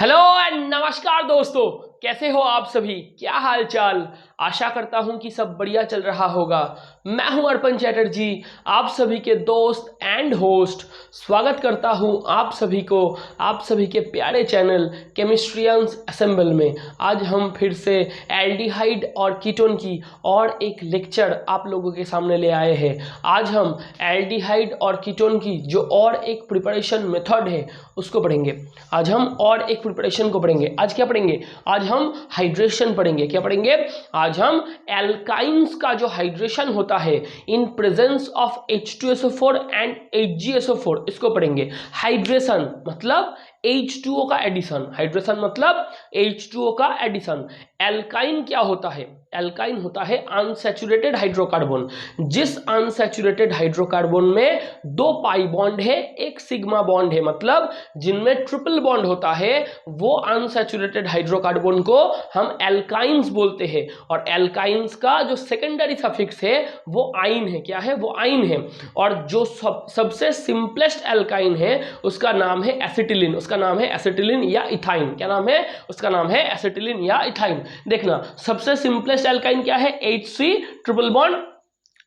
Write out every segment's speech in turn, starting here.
Hello and नमस्कार दोस्तों, कैसे हो आप सभी? क्या हाल चाल? आशा करता हूं कि सब बढ़िया चल रहा होगा। मैं हूं अर्पण चैटर्जी, आप सभी के दोस्त एंड होस्ट। स्वागत करता हूं आप सभी को, आप सभी के प्यारे चैनल केमिस्ट्रियंस असेंबल में। आज हम फिर से एल्डिहाइड और कीटोन की और एक लेक्चर आप लोगों के सामने ले आए हैं। आज हम एल्डिहाइड और कीटोन की जो और एक प्रिपरेशन मेथड है उसको पढ़ेंगे। आज हम और एक प्रिपरेशन को पढ़ेंगे। आज क्या पढ़ेंगे? आज हम हाइड्रेशन पढ़ेंगे। क्या पढ़ेंगे? आज हम एल्काइंस का जो हाइड्रेशन होता है इन presence of H2SO4 and HgSO4 इसको पढ़ेंगे। हाइड्रेशन मतलब H2O का एडिशन, हाइड्रेशन मतलब H2O का एडिशन। एल्काइन क्या होता है? एल्काइन होता है अनसैचुरेटेड हाइड्रोकार्बन। जिस अनसैचुरेटेड हाइड्रोकार्बन में दो पाई बॉन्ड है, एक सिग्मा बॉन्ड है, मतलब जिनमें ट्रिपल बॉन्ड होता है, वो अनसैचुरेटेड हाइड्रोकार्बन को हम एल्काइंस बोलते हैं। और एल्काइंस का जो सेकेंडरी सफिक्स है वो आइन है। क्या है? वो आइन है। और जो सबसे सिंपलेस्ट एल्काइन है उसका नाम है एसिटिलिन। उसका नाम है एसिटिलिन या इथाइन। क्या नाम है? उसका नाम है एसिटिलिन या इथाइन। देखना, सबसे सिंपलेस्ट एल्काइन क्या है? HC triple bond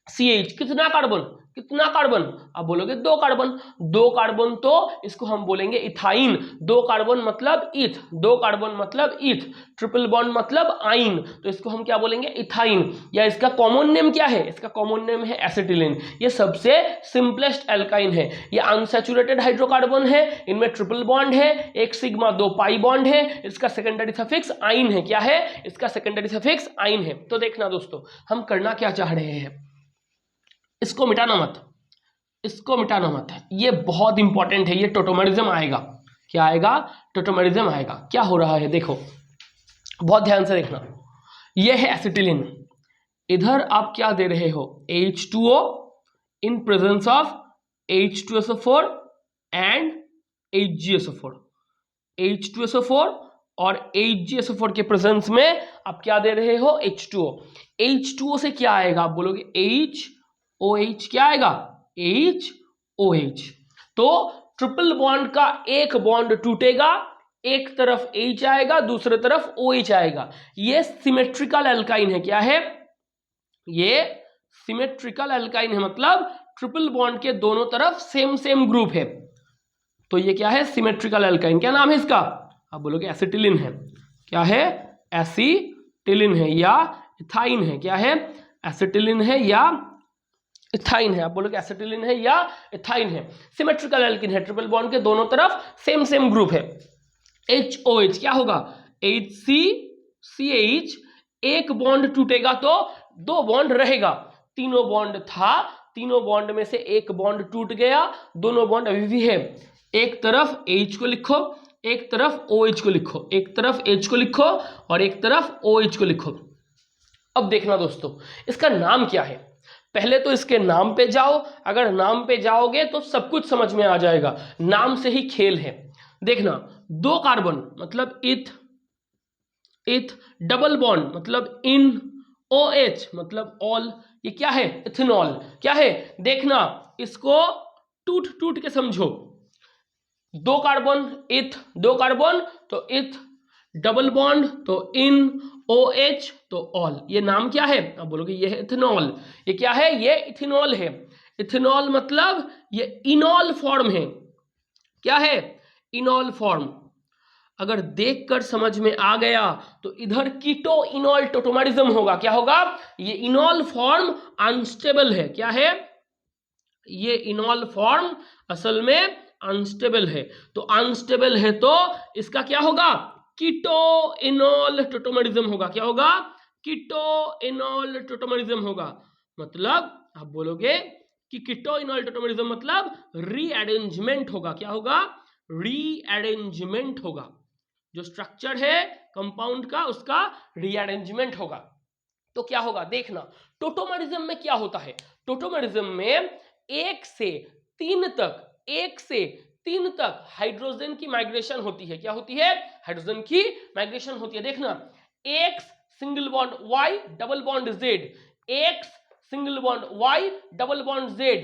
CH। कितना कार्बन? कितना कार्बन? आप बोलोगे दो कार्बन। दो कार्बन तो इसको हम बोलेंगे इथाइन। दो कार्बन मतलब इथ, दो कार्बन मतलब इथ, ट्रिपल बॉन्ड मतलब आइन, तो इसको हम क्या बोलेंगे? इथाइन। या इसका कॉमन नेम क्या है? इसका कॉमन नेम है एसिटिलिन। ये सबसे सिंपलेस्ट एल्काइन है। ये अनसैचुरेटेड हाइड्रोकार्बन है, इनमें ट्रिपल बॉन्ड है, एक सिग्मा दो पाई बॉन्ड है, इसका सेकेंडरी सफिक्स आइन है। क्या है? इसका सेकेंडरी सफिक्स आइन है। तो देखना दोस्तों, हम करना क्या चाह रहे हैं, इसको मिटाना मत, इसको मिटाना मत। ये बहुत इंपॉर्टेंट है, ये टोटोमरिज्म आएगा। क्या आएगा? टोटोमरिज्म आएगा। क्या हो रहा है देखो, बहुत ध्यान से देखना। ये है एसिटिलिन, इधर आप क्या दे रहे हो? H2O in presence of H2SO4 and HgSO4। H2SO4 और HgSO4 के प्रेजेंस में आप क्या दे रहे हो? H2O। H2O से क्या आएगा? आप बोलोगे HOH। क्या आएगा? HOH। तो ट्रिपल बॉन्ड का एक बॉन्ड टूटेगा, एक तरफ H आएगा, दूसरी तरफ OH आएगा। ये सिमेट्रिकल एल्काइन है। क्या है? ये सिमेट्रिकल एल्काइन है, मतलब ट्रिपल बॉन्ड के दोनों तरफ सेम सेम ग्रुप है। तो ये क्या है? Symmetrical alkyne. क्या नाम है इसका? आप बोलोगे एसिटिलिन है। क्या है? एसिटिलिन है या इथाइन है। क्या है? एसिटिलिन है या इथाइन है। आप बोलोगे एसिटिलिन है या इथाइन है। सिमेट्रिकल एल्किन है, ट्रिपल बॉन्ड के दोनों तरफ सेम सेम ग्रुप है। HOH क्या होगा? HCCH। एक बॉन्ड टूटेगा तो दो बॉन्ड रहेगा। तीनों बॉन्ड था, तीनों बॉन्ड में से एक बॉन्ड टूट गया, दोनों बॉन्ड अभी भी है। एक तरफ H को लिखो, एक तरफ OH को लिखो, एक तरफ H को लिखो और एक तरफ OH को लिखो। अब देखना दोस्तों, इसका नाम क्या है? पहले तो इसके नाम पे जाओ। अगर नाम पे जाओगे तो सब कुछ समझ में आ जाएगा। नाम से ही खेल है। देखना, दो कार्बन मतलब इथ, इथ, डबल बॉन्ड मतलब इन, OH मतलब ऑल। ये क्या है? इथेनॉल। क्या है? देखना, इसको टूट टूट के समझो। दो कार्बन इथ, दो कार्बन तो इथ, डबल बॉन्ड तो इन, OH तो ऑल। ये नाम क्या है? अब बोलोगे ये है इथेनॉल। ये क्या है? ये इथेनॉल है। इथेनॉल मतलब ये इनॉल फॉर्म है। क्या है? इनॉल फॉर्म। अगर देखकर समझ में आ गया तो इधर कीटो इनॉल टोटोमरिज्म होगा। क्या होगा? ये इनॉल फॉर्म अनस्टेबल है। क्या है? ये इनॉल फॉर्म असल में अनस्टेबल है। तो अनस्टेबल है तो इसका क्या होगा? कीटो इनॉल टोटोमरिज्म होगा। क्या होगा? कीटो इनॉल टोटोमरिज्म होगा। मतलब आप बोलोगे कि कीटो इनॉल टोटोमरिज्म मतलब रीअरेंजमेंट होगा। क्या होगा? रीअरेंजमेंट होगा। जो स्ट्रक्चर है कंपाउंड का उसका रीअरेंजमेंट होगा। तो क्या होगा देखना, टोटोमरिज्म में क्या होता है? टोटोमरिज्म में एक से तीन तक, एक से तीन तक हाइड्रोजन की माइग्रेशन होती है। क्या होती है? हाइड्रोजन की माइग्रेशन होती है। देखना, X single bond Y double bond Z, X single bond Y double bond Z.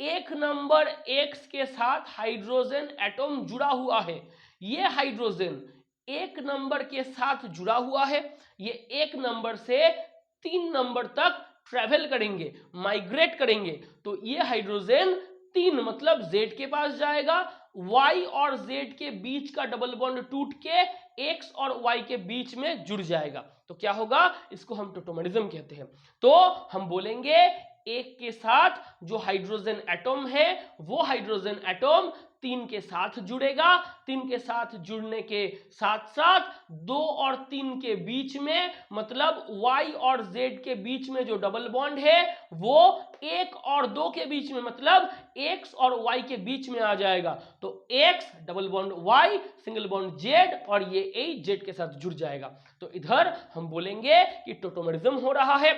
एक नंबर एक्स के साथ हाइड्रोजन एटम जुड़ा हुआ है। ये हाइड्रोजन एक नंबर के साथ जुड़ा हुआ है, ये एक नंबर से 3 नंबर तक ट्रेवल करेंगे, माइग्रेट करेंगे, तो ये हाइड्रोजन 3 मतलब Z के पास जाएगा, Y और Z के बीच का डबल बॉन्ड टूट के X और Y के बीच में जुड़ जाएगा, तो क्या होगा, इसको हम टोटोमेरिज्म कहते हैं। तो हम बोलेंगे एक के साथ जो हाइड्रोजन एटॉम है वो हाइड्रोजन एटॉम 3 के साथ जुड़ेगा, 3 के साथ जुड़ने के साथ साथ 2 और 3 के बीच में मतलब Y और Z के बीच में जो डबल बॉन्ड है वो 1 और 2 के बीच में मतलब X और Y के बीच में आ जाएगा, तो X double bond Y single bond Z और ये H Z के साथ जुड़ जाएगा, तो इधर हम बोलेंगे कि टोटोमेरिज्म हो रहा है।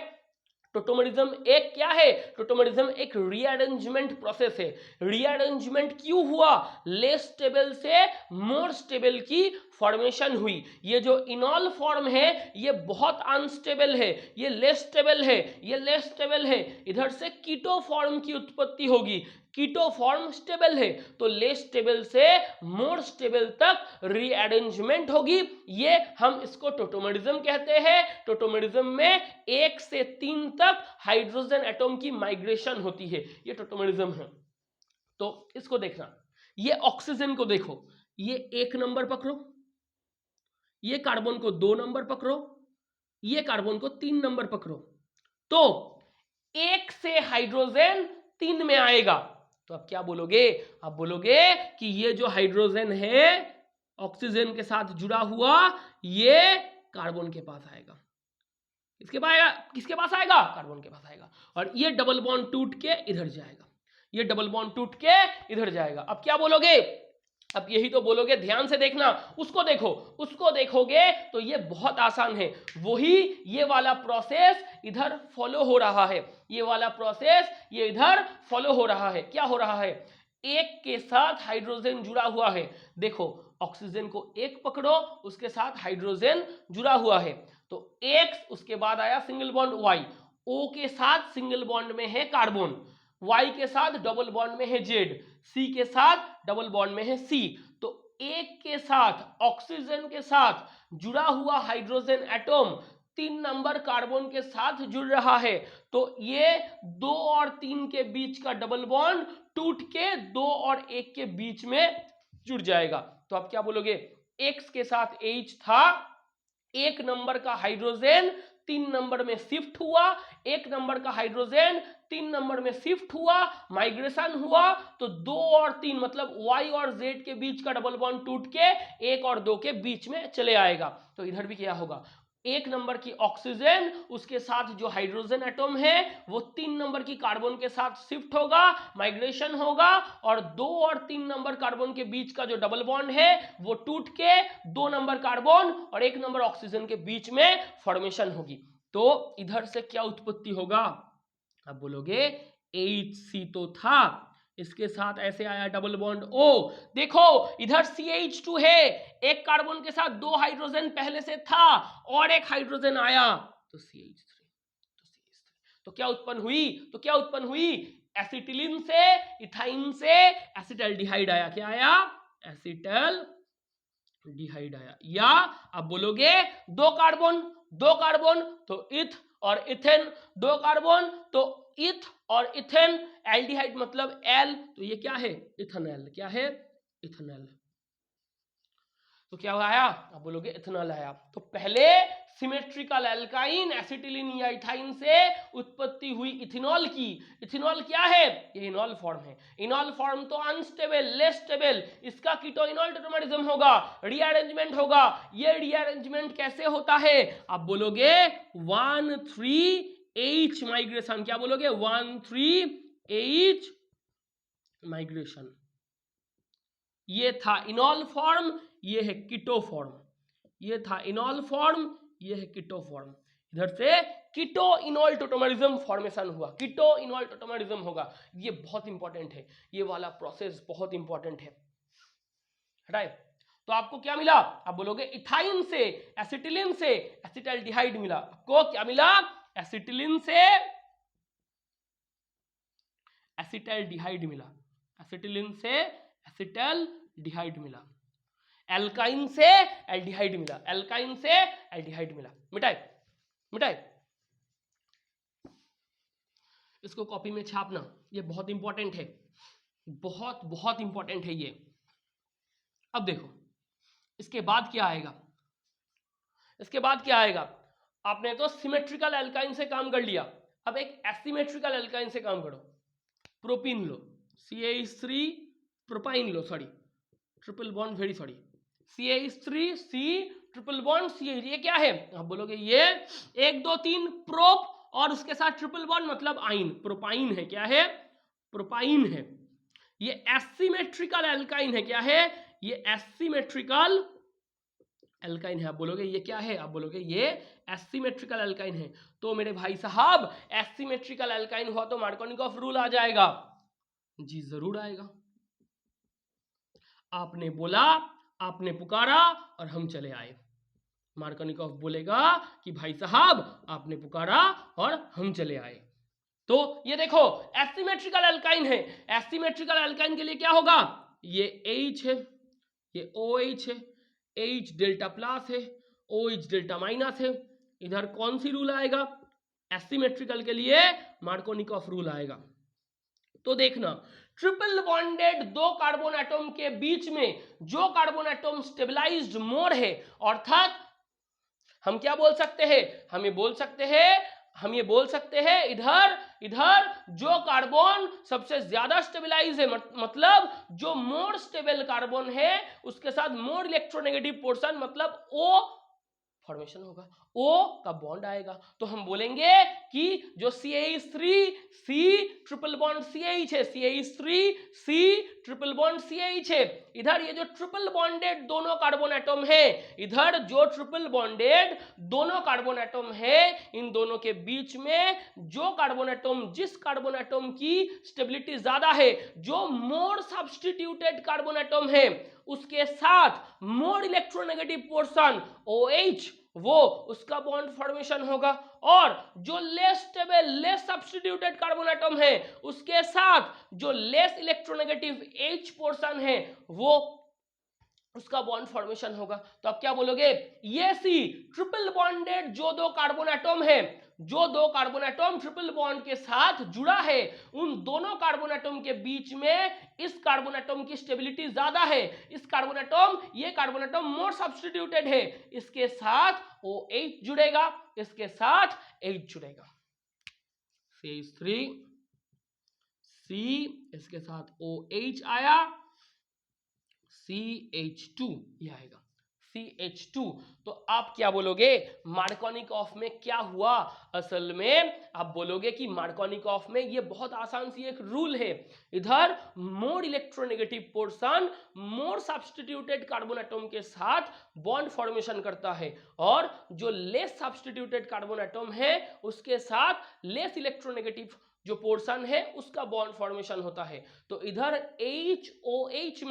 टोटोमेरिज्म एक क्या है, टोटोमेरिज्म एक रीअरेंजमेंट प्रोसेस है। रीअरेंजमेंट क्यों हुआ, लेस स्टेबल से मोर स्टेबल की फॉर्मेशन हुई। ये जो इनॉल फॉर्म है ये बहुत अनस्टेबल है, ये लेस स्टेबल है, ये लेस स्टेबल है, इधर से कीटो फॉर्म की उत्पत्ति होगी, कीटो फॉर्म स्टेबल है, तो लेस स्टेबल से मोर स्टेबल तक रीअरेंजमेंट होगी, ये हम इसको टोटोमेरिज्म कहते हैं। टोटोमेरिज्म में 1 से 3 तक हाइड्रोजन एटॉम की माइग्रेशन होती है, ये टोटोमेरिज्म है। तो इसको देखना, ये ऑक्सीजन को देखो, ये 1 नंबर पकड़ो, ये कार्बन को 2 नंबर पकड़ो, ये कार्बन को 3 नंबर पकड़ो, तो 1 से हाइड्रोजन 3 में आएगा, तो आप क्या बोलोगे, आप बोलोगे कि ये जो हाइड्रोजन है ऑक्सीजन के साथ जुड़ा हुआ ये कार्बन के पास आएगा, किसके पास आएगा, कार्बन के पास आएगा, और ये डबल बॉन्ड टूट के इधर जाएगा, ये डबल बॉन्ड टूट के इधर जाएगा। अब क्या बोलोगे, अब यही तो बोलोगे, ध्यान से देखना, उसको देखो, उसको देखोगे तो ये बहुत आसान है, वही ये वाला प्रोसेस इधर फॉलो हो रहा है, ये वाला प्रोसेस ये इधर फॉलो हो रहा है। क्या हो रहा है, एक के साथ हाइड्रोजन जुड़ा हुआ है, देखो ऑक्सीजन को एक पकड़ो, उसके साथ हाइड्रोजन जुड़ा हुआ है, तो X, उसके बाद आया सिंगल बॉन्ड Y, O के साथ सिंगल बॉन्ड में है कार्बन, Y के साथ डबल बॉन्ड में है Z, C के साथ डबल बॉन्ड में है C, तो एक के साथ ऑक्सीजन के साथ जुड़ा हुआ हाइड्रोजन एटॉम 3 नंबर कार्बन के साथ जुड़ रहा है, तो ये 2 और 3 के बीच का डबल बॉन्ड टूट के 2 और 1 के बीच में जुड़ जाएगा, तो आप क्या बोलोगे, X के साथ H था, 1 नंबर का हाइड्रोजन 3 नंबर में शिफ्ट हुआ, 1 नंबर का हाइड्रोजन 3 नंबर में शिफ्ट हुआ, माइग्रेशन हुआ, तो 2 और 3 मतलब Y और Z के बीच का डबल बॉन्ड टूट के 1 और 2 के बीच में चले आएगा, तो इधर भी क्या होगा, 1 नंबर की ऑक्सीजन उसके साथ जो हाइड्रोजन एटॉम है वो 3 नंबर की कार्बन के साथ शिफ्ट होगा, माइग्रेशन होगा, और 2 और 3 नंबर कार्बन के बीच का जो डबल बॉन्ड है वो टूट के 2 नंबर कार्बन और 1 नंबर ऑक्सीजन के बीच में फॉर्मेशन होगी, तो इधर से क्या उत्पत्ति होगा, अब बोलोगे HC तो था, इसके साथ ऐसे आया डबल बॉन्ड O, देखो इधर CH2 है, एक कार्बन के साथ 2 हाइड्रोजन पहले से था और एक हाइड्रोजन आया, तो CH3, तो क्या उत्पन्न हुई, तो क्या उत्पन्न हुई, एसिटिलीन से इथाइन से एसिटल्डिहाइड आया, क्या आया, एसिटल्डिहाइड आया, या आप बोलोगे 2 कार्बन तो इथ और इथेन, 2 कार्बन तो इथ और इथेन, एल्डिहाइड मतलब एल, तो ये क्या है, इथेनॉल, क्या है, इथेनॉल, तो क्या आया, आप बोलोगे इथेनॉल आया, तो पहले सिमेट्रिकल एल्काइन एसिटिलीन या इथाइन से उत्पत्ति हुई इथेनॉल की, इथेनॉल क्या है, ये इनॉल फॉर्म है, इनॉल फॉर्म तो अनस्टेबल, लेस स्टेबल, इसका कीटो इनॉल टोटोमेरिज्म होगा, रीअरेंजमेंट होगा, ये रीअरेंजमेंट कैसे होता है, आप बोलोगे 1,3H माइग्रेशन, क्या बोलोगे 1,3H माइग्रेशन, ये था इनॉल फॉर्म, ये है कीटो फॉर्म, ये था इनॉल फॉर्म, ये है कीटो फॉर्म, इधर से कीटो इनॉल टोटोमेरिज्म फॉर्मेशन हुआ, कीटो इनॉल टोटोमेरिज्म होगा, ये बहुत इंपॉर्टेंट है, ये वाला प्रोसेस बहुत इंपॉर्टेंट है, राइट, तो आपको क्या मिला, आप बोलोगे इथाइन से एसिटिलीन से एसिटल्डिहाइड मिला, आपको क्या मिला, एसिटिलीन से एसिटल्डिहाइड मिला, एसिटिलीन से एसिटल्डिहाइड मिला, एल्काइन से एल्डिहाइड मिला, एल्काइन से एल्डिहाइड मिला, मिटाए मिटाए। इसको कॉपी में छापना, ये बहुत इंपॉर्टेंट है, बहुत बहुत इंपॉर्टेंट है ये। अब देखो इसके बाद क्या आएगा, इसके बाद क्या आएगा, आपने तो सिमेट्रिकल एल्काइन से काम कर लिया, अब एक एसिमेट्रिकल एल्काइन से काम करो। प्रोपीन लो, CH3 प्रोपाइन लो, sorry triple bond, very sorry, CH3 C triple bond CH, ये क्या है, आप बोलोगे ये 1 2 3 प्रोप और उसके साथ ट्रिपल बॉन्ड मतलब आइन, प्रोपाइन है, क्या है, प्रोपाइन है। ये एसिमेट्रिकल एल्काइन है, क्या है, ये एसिमेट्रिकल एल्काइन है। आप बोलोगे ये क्या है, आप बोलोगे ये एसिमेट्रिकल एल्काइन है। तो मेरे भाई साहब एसिमेट्रिकल एल्काइन हुआ तो मार्कोनिकॉफ रूल आ जाएगा, जी जरूर आएगा। आपने बोला, आपने पुकारा और हम चले आए, मार्कोनिकॉफ बोलेगा कि भाई साहब आपने पुकारा और हम चले आए। तो ये देखो एसिमेट्रिकल एल्काइन है, एसिमेट्रिकल एल्काइन के लिए क्या होगा, ये H है, ये OH है, H डेल्टा प्लस है, OH डेल्टा माइनस है, इधर कौन सी रूल आएगा, एसिमेट्रिकल के लिए मार्कोनिकॉफ रूल आएगा। तो देखना ट्रिपल बॉन्डेड दो कार्बन एटम के बीच में जो कार्बन एटम स्टेबलाइज्ड मोर है, अर्थात हम क्या बोल सकते हैं, हम ये बोल सकते हैं इधर इधर जो कार्बन सबसे ज्यादा स्टेबलाइज है, मतलब जो मोर स्टेबल कार्बन है उसके साथ मोर इलेक्ट्रोनेगेटिव पोर्शन मतलब O फॉर्मेशन होगा, O का बॉन्ड आएगा। तो हम बोलेंगे कि जो CH3C ट्रिपल बॉन्ड CH है, CH3C ट्रिपल बॉन्ड CH है, इधर ये जो ट्रिपल बॉन्डेड दोनों कार्बन एटम है, इधर जो ट्रिपल बॉन्डेड दोनों कार्बन एटम है, इन दोनों के बीच में जो कार्बन एटम, जिस कार्बन एटम की स्टेबिलिटी ज्यादा है, जो मोर सब्स्टिट्यूटेड कार्बन एटम है, उसके साथ मोर इलेक्ट्रोनेगेटिव पोर्शन OH वो उसका बॉन्ड फॉर्मेशन होगा, और जो less stable less substituted carbon atom है उसके साथ जो लेस इलेक्ट्रोनेगेटिव H पोर्शन है वो उसका बॉन्ड फॉर्मेशन होगा। तो आप क्या बोलोगे, ये सी ट्रिपल बॉन्डेड जो दो कार्बन एटम है, जो दो कार्बन एटम ट्रिपल बॉन्ड के साथ जुड़ा है, उन दोनों कार्बन एटम के बीच में इस कार्बन एटम की स्टेबिलिटी ज्यादा है, इस कार्बन एटम, ये कार्बन एटम मोर सब्स्टिट्यूटेड है, इसके साथ OH जुड़ेगा, इसके साथ H जुड़ेगा, CH3C इसके साथ OH आया, CH2 ये आएगा, CH2। तो आप क्या बोलोगे, मार्कोनिकॉफ में क्या हुआ, असल में आप बोलोगे कि मार्कोनिकॉफ में ये बहुत आसान सी एक रूल है, इधर मोर इलेक्ट्रोनेगेटिव पोर्शन मोर सब्स्टिट्यूटेड कार्बन एटम के साथ बॉन्ड फॉर्मेशन करता है, और जो लेस सब्स्टिट्यूटेड कार्बन एटम है उसके साथ लेस इलेक्ट्रोनेगेटिव जो पोर्शन है उसका बॉन्ड फॉर्मेशन होता है। तो इधर HOH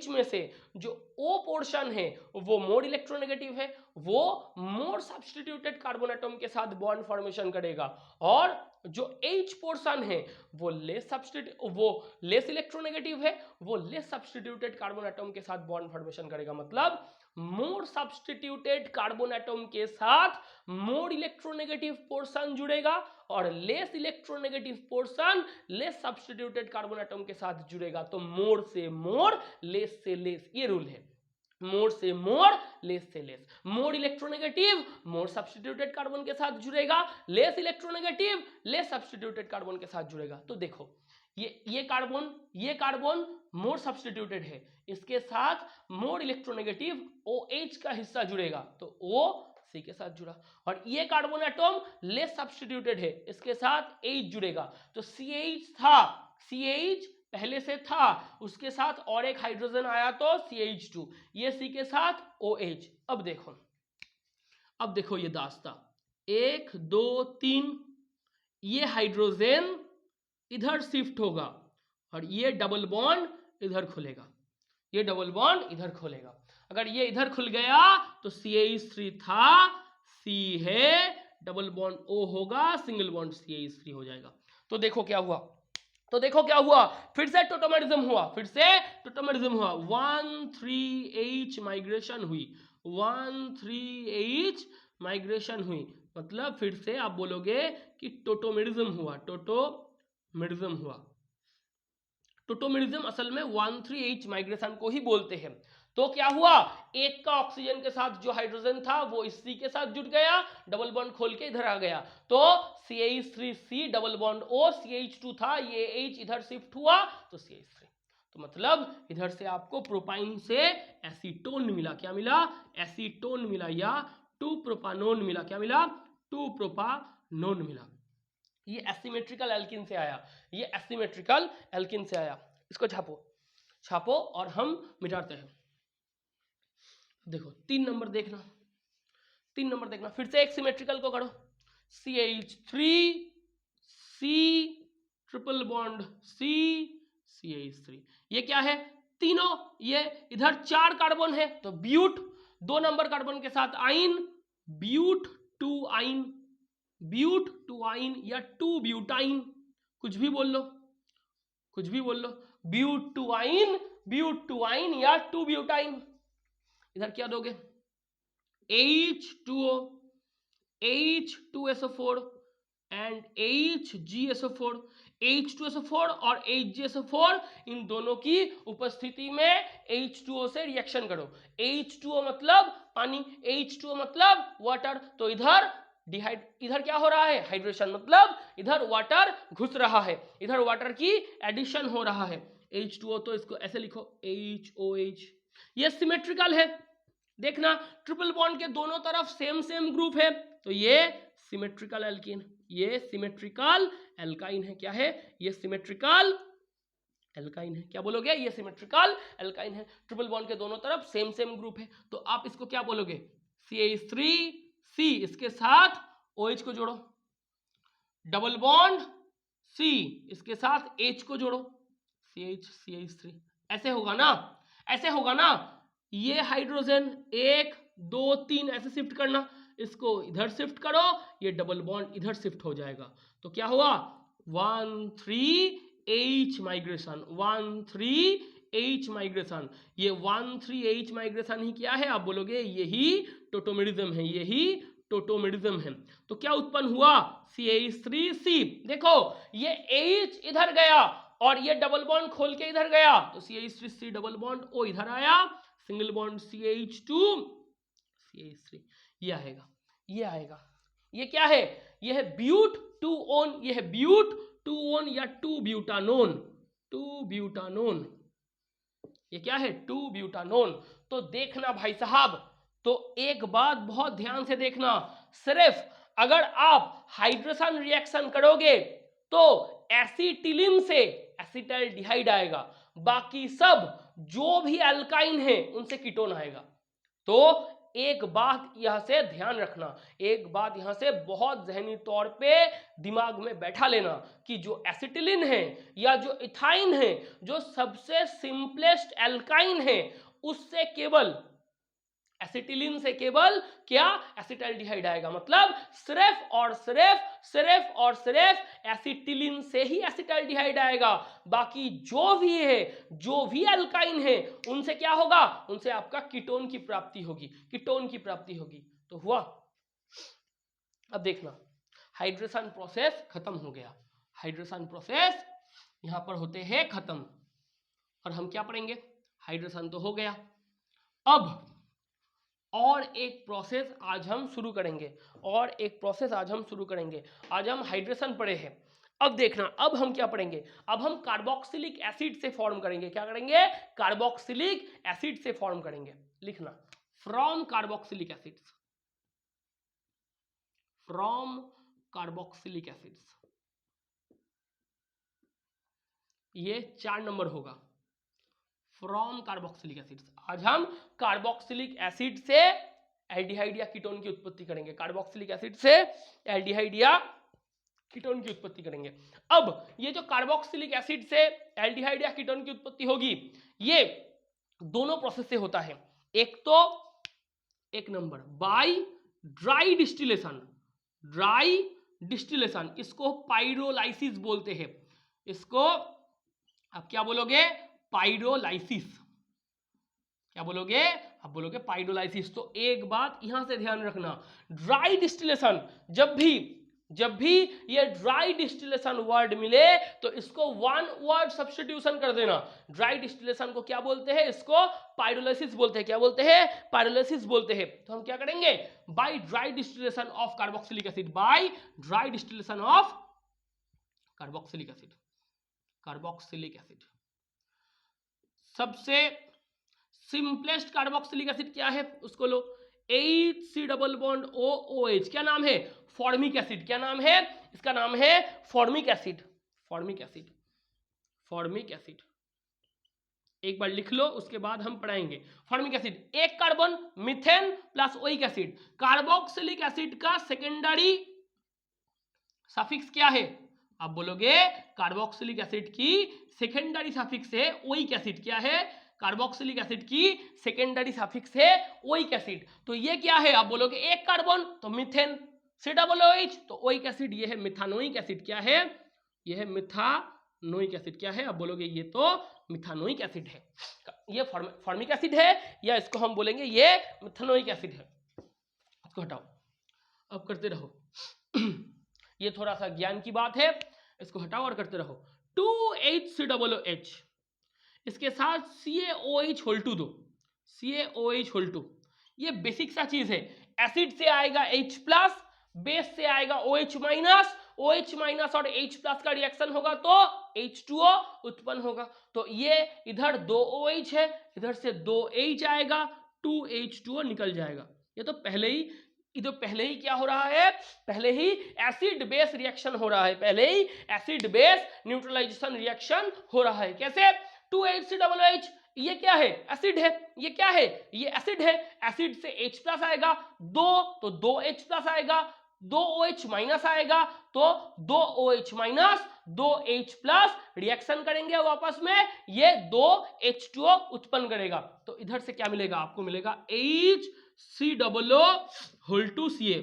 में से जो O पोर्शन है वो मोर इलेक्ट्रोनेगेटिव है, वो मोर सब्स्टिट्यूटेड कार्बन एटम के साथ बॉन्ड फॉर्मेशन करेगा, और जो H पोर्शन है वो लेस इलेक्ट्रोनेगेटिव है, वो लेस सब्स्टिट्यूटेड कार्बन एटम के साथ बॉन्ड फॉर्मेशन करेगा। मतलब मोर सब्स्टिट्यूटेड कार्बन एटम के साथ मोर इलेक्ट्रोनेगेटिव पोर्शन जुड़ेगा, और less electronegative portion less substituted carbon atom के साथ जुड़ेगा। तो मोर से मोर, लेस से लेस, ये रूल है, मोर से मोर, लेस से लेस। मोर इलेक्ट्रोनेगेटिव मोर सब्स्टिट्यूटेड कार्बन के साथ जुड़ेगा, less electronegative less substituted carbon के साथ जुड़ेगा। तो देखो ये कार्बन मोर सब्स्टिट्यूटेड है, इसके साथ मोर इलेक्ट्रोनेगेटिव OH का हिस्सा जुड़ेगा, तो O C के साथ जुड़ा, और ये कार्बन एटम लेस सब्स्टिट्यूटेड है, इसके साथ H जुड़ेगा। तो CH था, CH पहले से था, उसके साथ और एक हाइड्रोजन आया तो CH2, ये C के साथ OH। अब देखो ये दास्ता 1 2 3, ये हाइड्रोजन इधर शिफ्ट होगा और ये डबल बॉन्ड इधर खुलेगा, ये डबल बॉन्ड इधर खुलेगा। अगर ये इधर खुल गया तो CH3 था, C है, डबल बॉन्ड O होगा, सिंगल बॉन्ड CH3 हो जाएगा। तो देखो क्या हुआ, तो देखो क्या हुआ, फिर से टोटोमेरिज्म हुआ, फिर से टोटोमेरिज्म हुआ, 1,3H माइग्रेशन हुई, 1,3H माइग्रेशन हुई, मतलब फिर से आप बोलोगे कि टोटोमेरिज्म हुआ, टोटोमेरिज्म हुआ। टोटोमेरिज्म असल में 1,3H माइग्रेशन को ही बोलते हैं। तो क्या हुआ, एक का ऑक्सीजन के साथ जो हाइड्रोजन था वो इस C के साथ जुड़ गया, डबल बॉन्ड खोल के इधर आ गया, तो CH3C double bond O, CH2 था, ये H इधर शिफ्ट हुआ तो CH3। तो मतलब इधर से आपको प्रोपाइन से एसीटोन मिला, क्या मिला, एसीटोन मिला, या 2 प्रोपानोन मिला, क्या मिला, 2 प्रोपानोन मिला। ये एसिमेट्रिकल एल्किन से आया, ये एसिमेट्रिकल एल्किन से आया। इसको छापो, छापो और हम मिटाते हैं। देखो 3 नंबर देखना, 3 नंबर देखना, फिर से एक सिमेट्रिकल को करो, CH3C triple bond C CH3, ये क्या है, तीनों, ये इधर 4 कार्बन है तो ब्यूट, 2 नंबर कार्बन के साथ आइन, ब्यूट 2 आइन, ब्यूट 2 आइन या 2 ब्यूटाइन, कुछ भी बोल लो, कुछ भी बोल लो, ब्यूट 2 आइन, ब्यूट 2 आइन या 2 ब्यूटाइन। इधर क्या दोगे, H2O, H2SO4 and HgSO4, H2SO4 और HgSO4 इन दोनों की उपस्थिति में H2O से रिएक्शन करो, H2O मतलब पानी, H2O मतलब वाटर, तो इधर इधर क्या हो रहा है, हाइड्रेशन, मतलब इधर वाटर घुस रहा है, इधर वाटर की एडिशन हो रहा है, H2O, तो इसको ऐसे लिखो HOH। ये सिमेट्रिकल है, देखना ट्रिपल बॉन्ड के दोनों तरफ सेम सेम ग्रुप है, तो ये सिमेट्रिकल एल्कीन, ये सिमेट्रिकल एल्काइन है, क्या है, ये सिमेट्रिकल एल्काइन है, क्या बोलोगे, ये सिमेट्रिकल एल्काइन है, ट्रिपल बॉन्ड के दोनों तरफ सेम सेम ग्रुप है, तो आप इसको क्या बोलोगे, CH3C, इसके साथ OH को जोड़ो, डबल बॉन्ड C, इसके साथ H को जोड़ो, CH3, ऐसे होगा ना, ऐसे होगा ना, ये हाइड्रोजन 1 2 3 ऐसे शिफ्ट करना, इसको इधर शिफ्ट करो, ये डबल बॉन्ड इधर शिफ्ट हो जाएगा, तो क्या हुआ, 1,3H माइग्रेशन, 1,3H माइग्रेशन, ये 1,3H माइग्रेशन ही क्या है, आप बोलोगे यही टोटोमेरिज्म है, यही टोटोमेरिज्म है। तो क्या उत्पन्न हुआ, CH3C, देखो ये H इधर गया और ये डबल बॉन्ड खोल के इधर गया, तो CH3C डबल बॉन्ड O इधर आया, सिंगल बॉन्ड CH2 CH3, ये आएगा, ये आएगा, ये क्या है, ये है ब्यूट 2 ओन, ये है ब्यूट 2 ओन या 2 ब्यूटानोन, 2 ब्यूटानोन, ये क्या है, 2 ब्यूटानोन। तो देखना भाई साहब, तो एक बात बहुत ध्यान से देखना, सिर्फ अगर आप हाइड्रोजन रिएक्शन करोगे तो एसिटिलीन से एसिटाल्डिहाइड आएगा, बाकी सब जो भी अल्काइन है उनसे कीटोन आएगा। तो एक बात यहां से ध्यान रखना, एक बात यहां से बहुत जहनी तौर पे दिमाग में बैठा लेना कि जो एसिटिलीन है या जो इथाइन है, जो सबसे सिंपलेस्ट एल्काइन है, उससे केवल एसिटिलीन से केवल क्या, एसिटाल्डिहाइड आएगा, मतलब सिर्फ और सिर्फ एसिटिलीन से ही एसिटाल्डिहाइड आएगा, बाकी जो भी है, जो भी अल्काइन है, उनसे क्या होगा, उनसे आपका कीटोन की प्राप्ति होगी, कीटोन की प्राप्ति होगी। तो हुआ, अब देखना हाइड्रेशन प्रोसेस खत्म हो गया, हाइड्रेशन प्रोसेस यहां पर होते हैं खत्म, और हम क्या पढ़ेंगे, हाइड्रेशन तो हो गया, अब और एक प्रोसेस आज हम शुरू करेंगे, और एक प्रोसेस आज हम शुरू करेंगे। आज हम हाइड्रेशन पढ़े हैं, अब देखना अब हम क्या पढ़ेंगे, अब हम कार्बोक्सिलिक एसिड से फॉर्म करेंगे, क्या करेंगे, कार्बोक्सिलिक एसिड से फॉर्म करेंगे, लिखना from carboxylic acids, from carboxylic acids, ये 4 नंबर होगा, फ्रॉम कार्बोक्सिलिक एसिड्स। आज हम कार्बोक्सिलिक एसिड से एल्डिहाइड या कीटोन की उत्पत्ति करेंगे, कार्बोक्सिलिक एसिड से एल्डिहाइड या कीटोन की उत्पत्ति करेंगे। अब ये जो कार्बोक्सिलिक एसिड से एल्डिहाइड या कीटोन की उत्पत्ति होगी, ये दोनों प्रोसेस से होता है, एक तो एक number by dry distillation, dry distillation, इसको पाइरोलाइसिस बोलते हैं, इसको आप क्या बोलोगे? पाइरोलाइसिस। क्या बोलोगे? आप बोलोगे पाइरोलाइसिस। तो एक बात यहां से ध्यान रखना, ड्राई डिस्टिलेशन, जब भी ये ड्राई डिस्टिलेशन वर्ड मिले तो इसको वन वर्ड सब्स्टिट्यूशन कर देना। ड्राई डिस्टिलेशन को क्या बोलते हैं? इसको पाइरोलाइसिस बोलते हैं। क्या बोलते हैं? पाइरोलाइसिस बोलते हैं। तो हम क्या करेंगे? By dry distillation of carboxylic acid, by dry distillation of carboxylic acid, carboxylic acid. सबसे सिंपलेस्ट कार्बोक्सिलिक एसिड क्या है? उसको लो, HC डबल बॉन्ड OOH। क्या नाम है? Formic acid. क्या नाम है? इसका नाम है formic acid. Formic acid, formic acid. एक बार लिख लो, उसके बाद हम पढ़ाएंगे। फॉर्मिक एसिड, एक carbon, methane plus oic acid. Carboxylic acid का सेकेंडरी सफिक्स क्या है? आप बोलोगे कार्बोक्सिलिक एसिड की सेकेंडरी सफिक्स है ओइक एसिड। क्या है? कार्बोक्सिलिक एसिड की सेकेंडरी सफिक्स है ओइक एसिड। तो ये क्या है? आप बोलोगे एक कार्बन तो मीथेन, COOH तो ओइक एसिड, ये है मिथानोइक एसिड। क्या है? ये है मिथानोइक एसिड। क्या है? आप बोलोगे ये तो मिथानोइक एसिड है। ये फॉर्मिक एसिड है, या इसको हम बोलेंगे ये मिथानोइक एसिड है। इसको हटाओ, अब करते रहो। ये थोड़ा सा ज्ञान की बात है, इसको हटाओ और करते रहो। 2HCOOH, इसके साथ CaOH होल टू दो, CaOH होल टू। ये बेसिक सा चीज है। एसिड से आएगा H प्लस, बेस से आएगा OH माइनस, OH माइनस और H प्लस का रिएक्शन होगा तो H2O उत्पन्न होगा। तो ये इधर 2 OH है, इधर से 2 H आएगा, 2H2O निकल जाएगा। ये तो पहले ही क्या हो रहा है? पहले ही एसिड बेस रिएक्शन हो रहा है, पहले ही एसिड बेस न्यूट्रलाइजेशन रिएक्शन हो रहा है। कैसे? 2HCOOH, ये क्या है? एसिड है। ये क्या है? ये एसिड है। एसिड से H प्लस आएगा, 2 तो 2H प्लस आएगा, 2OH माइनस आएगा तो 2OH minus 2H plus, reaction करेंगे वापस में, ये 2H2O उत्पन्न करेगा। तो इधर से क्या मिलेगा? आपको मिलेगा HCOO होल टू Ca।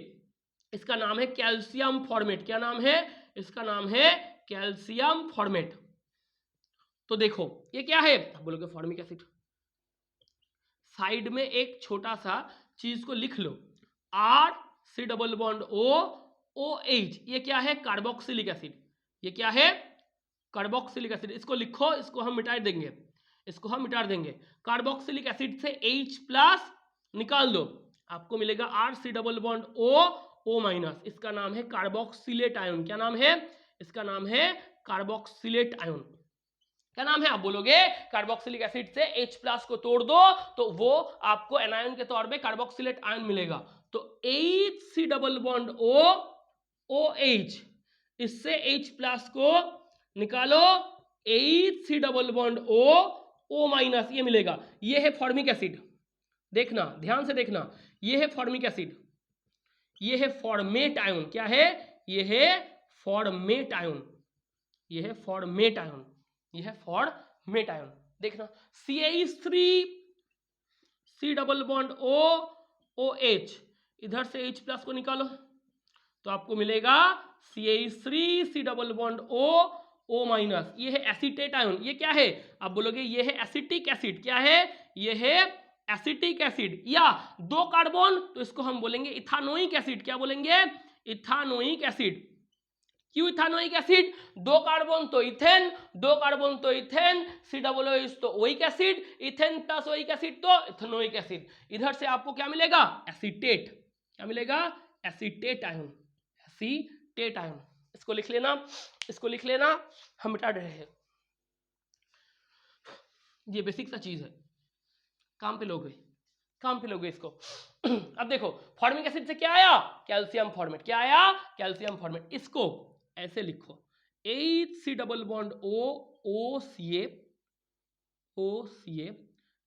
इसका नाम है कैल्शियम फॉर्मेट। क्या नाम है? इसका नाम है कैल्शियम फॉर्मेट। तो देखो ये क्या है? बोलोगे फॉर्मिक एसिड। साइड में एक छोटा सा चीज को लिख लो, RC डबल बॉन्ड OOH। ये क्या है? Carboxylic acid. ये क्या है? Carboxylic acid. इसको लिखो, इसको हम मिटा देंगे, इसको हम मिटा देंगे। कार्बोक्सिलिक एसिड से H प्लस निकाल दो, आपको मिलेगा RC double bond O minus. इसका नाम है कार्बोक्सिलेट आयन। क्या नाम है? इसका नाम है कार्बोक्सिलेट आयन। क्या नाम है? आप बोलोगे कार्बोक्सिलिक एसिड से H प्लस को तोड़ दो तो वो आपको एनायन के तौर पे कार्बोक्सिलेट आयन मिलेगा। तो HC डबल बॉन्ड OH, इससे H प्लस को निकालो, HC double bond O minus, ये मिलेगा। ये है फॉर्मिक एसिड। देखना, ध्यान से देखना, ये है फॉर्मिक एसिड, ये है फॉर्मेट आयन। क्या है? ये है फॉर्मेट आयन, ये है फॉर्मेट आयन, ये है फॉर्मेट आयन। देखना, CH3C डबल बॉन्ड OH, इधर से H प्लस को निकालो तो आपको मिलेगा CH3C double bond O minus. ये है एसीटेट आयन। ये क्या है? आप बोलोगे ये है एसिटिक एसिड। क्या है? ये है एसिटिक एसिड। या 2 कार्बन तो इसको हम बोलेंगे इथानोइक एसिड। क्या बोलेंगे? Ethanoic acid. क्यों इथानोइक एसिड? 2 कार्बन तो इथेन, 2 कार्बन तो इथेन, COOH तो oic acid, ethane plus oic acid तो इथेनोइक एसिड। इधर से आपको क्या मिलेगा? एसीटेट। क्या मिलेगा? Acetate ion, acetate ion. इसको लिख लेना, इसको लिख लेना, हम मिटा रहे हैं। ये बेसिक सा चीज है, काम पे लोगे, काम पे लोगे इसको। अब देखो फॉर्मिक एसिड से क्या आया? Calcium formate. क्या आया? Calcium formate. इसको ऐसे लिखो, HC डबल बॉन्ड OCA,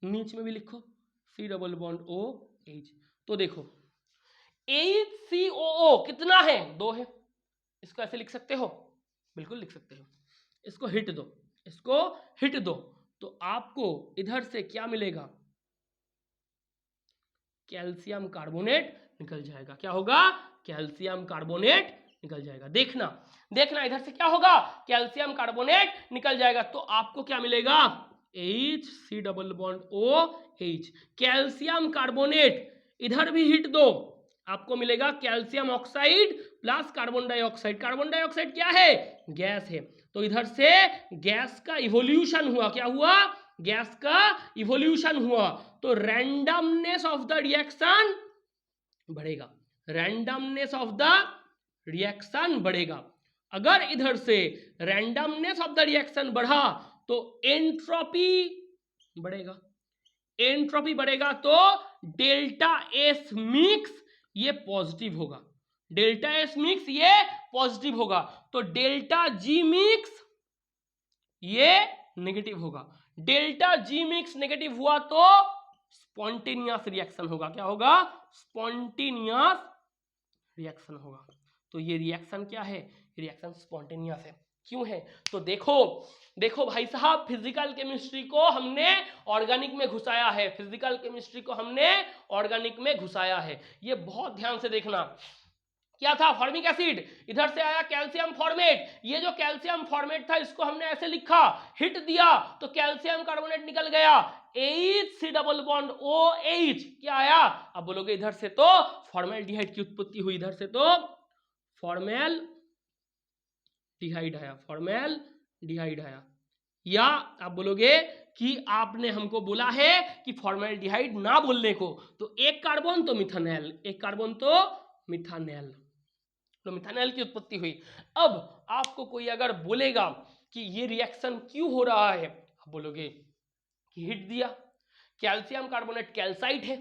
नीचे में भी लिखो C डबल बॉन्ड OH। तो देखो HCOO कितना है? 2 है। इसको ऐसे लिख सकते हो? बिल्कुल लिख सकते हो। इसको हिट दो, इसको हिट दो तो आपको इधर से क्या मिलेगा? कैल्शियम कार्बोनेट निकल जाएगा। क्या होगा? कैल्शियम कार्बोनेट निकल जाएगा। देखना देखना इधर से क्या होगा, कैल्शियम कार्बोनेट निकल जाएगा, तो आपको क्या मिलेगा, H C double bond OH, calcium carbonate. इधर भी हिट दो, आपको मिलेगा calcium oxide plus carbon dioxide. Carbon dioxide क्या है, गैस है, तो इधर से गैस का इवोल्यूशन हुआ, क्या हुआ, गैस का इवोल्यूशन हुआ, तो रैंडमनेस ऑफ द रिएक्शन बढ़ेगा, रैंडमनेस ऑफ द रिएक्शन बढ़ेगा। अगर इधर से रैंडमनेस ऑफ द रिएक्शन बढ़ा तो एंट्रोपी बढ़ेगा, एंट्रोपी बढ़ेगा तो डेल्टा एस मिक्स ये पॉजिटिव होगा, डेल्टा एस मिक्स ये पॉजिटिव होगा, तो डेल्टा जी मिक्स ये नेगेटिव होगा। डेल्टा जी मिक्स नेगेटिव हुआ तो स्पॉन्टेनियस रिएक्शन होगा, क्या होगा, स्पॉन्टेनियस रिएक्शन होगा। तो ये रिएक्शन क्या है, रिएक्शन स्पॉन्टेनियस है। क्यों है, तो देखो देखो भाई साहब, फिजिकल केमिस्ट्री को हमने ऑर्गेनिक में घुसाया है, फिजिकल केमिस्ट्री को हमने ऑर्गेनिक में घुसाया है, ये बहुत ध्यान से देखना। क्या था, फॉर्मिक एसिड, इधर से आया कैल्शियम फॉर्मेट, ये जो कैल्शियम फॉर्मेट था इसको हमने ऐसे लिखा, हिट दिया तो कैल्शियम कार्बोनेट निकल गया, H C double bond OH, क्या आया, अब बोलोगे इधर से तो फॉर्मेल्डिहाइड की उत्पत्ति हुई, इधर से तो फॉर्मेल्डिहाइड आया, फॉर्मेल्डिहाइड आया, या आप बोलोगे कि आपने हमको बोला है कि फॉर्मेल्डिहाइड ना बोलने को, तो एक कार्बन तो मिथानेल, एक कार्बन तो मिथानेल, तो मिथानेल की उत्पत्ति हुई। अब आपको कोई अगर बोलेगा कि ये रिएक्शन क्यों हो रहा है, आप बोलोगे कि हिट दिया, कैल्शियम कार्बोनेट कैल्साइट है,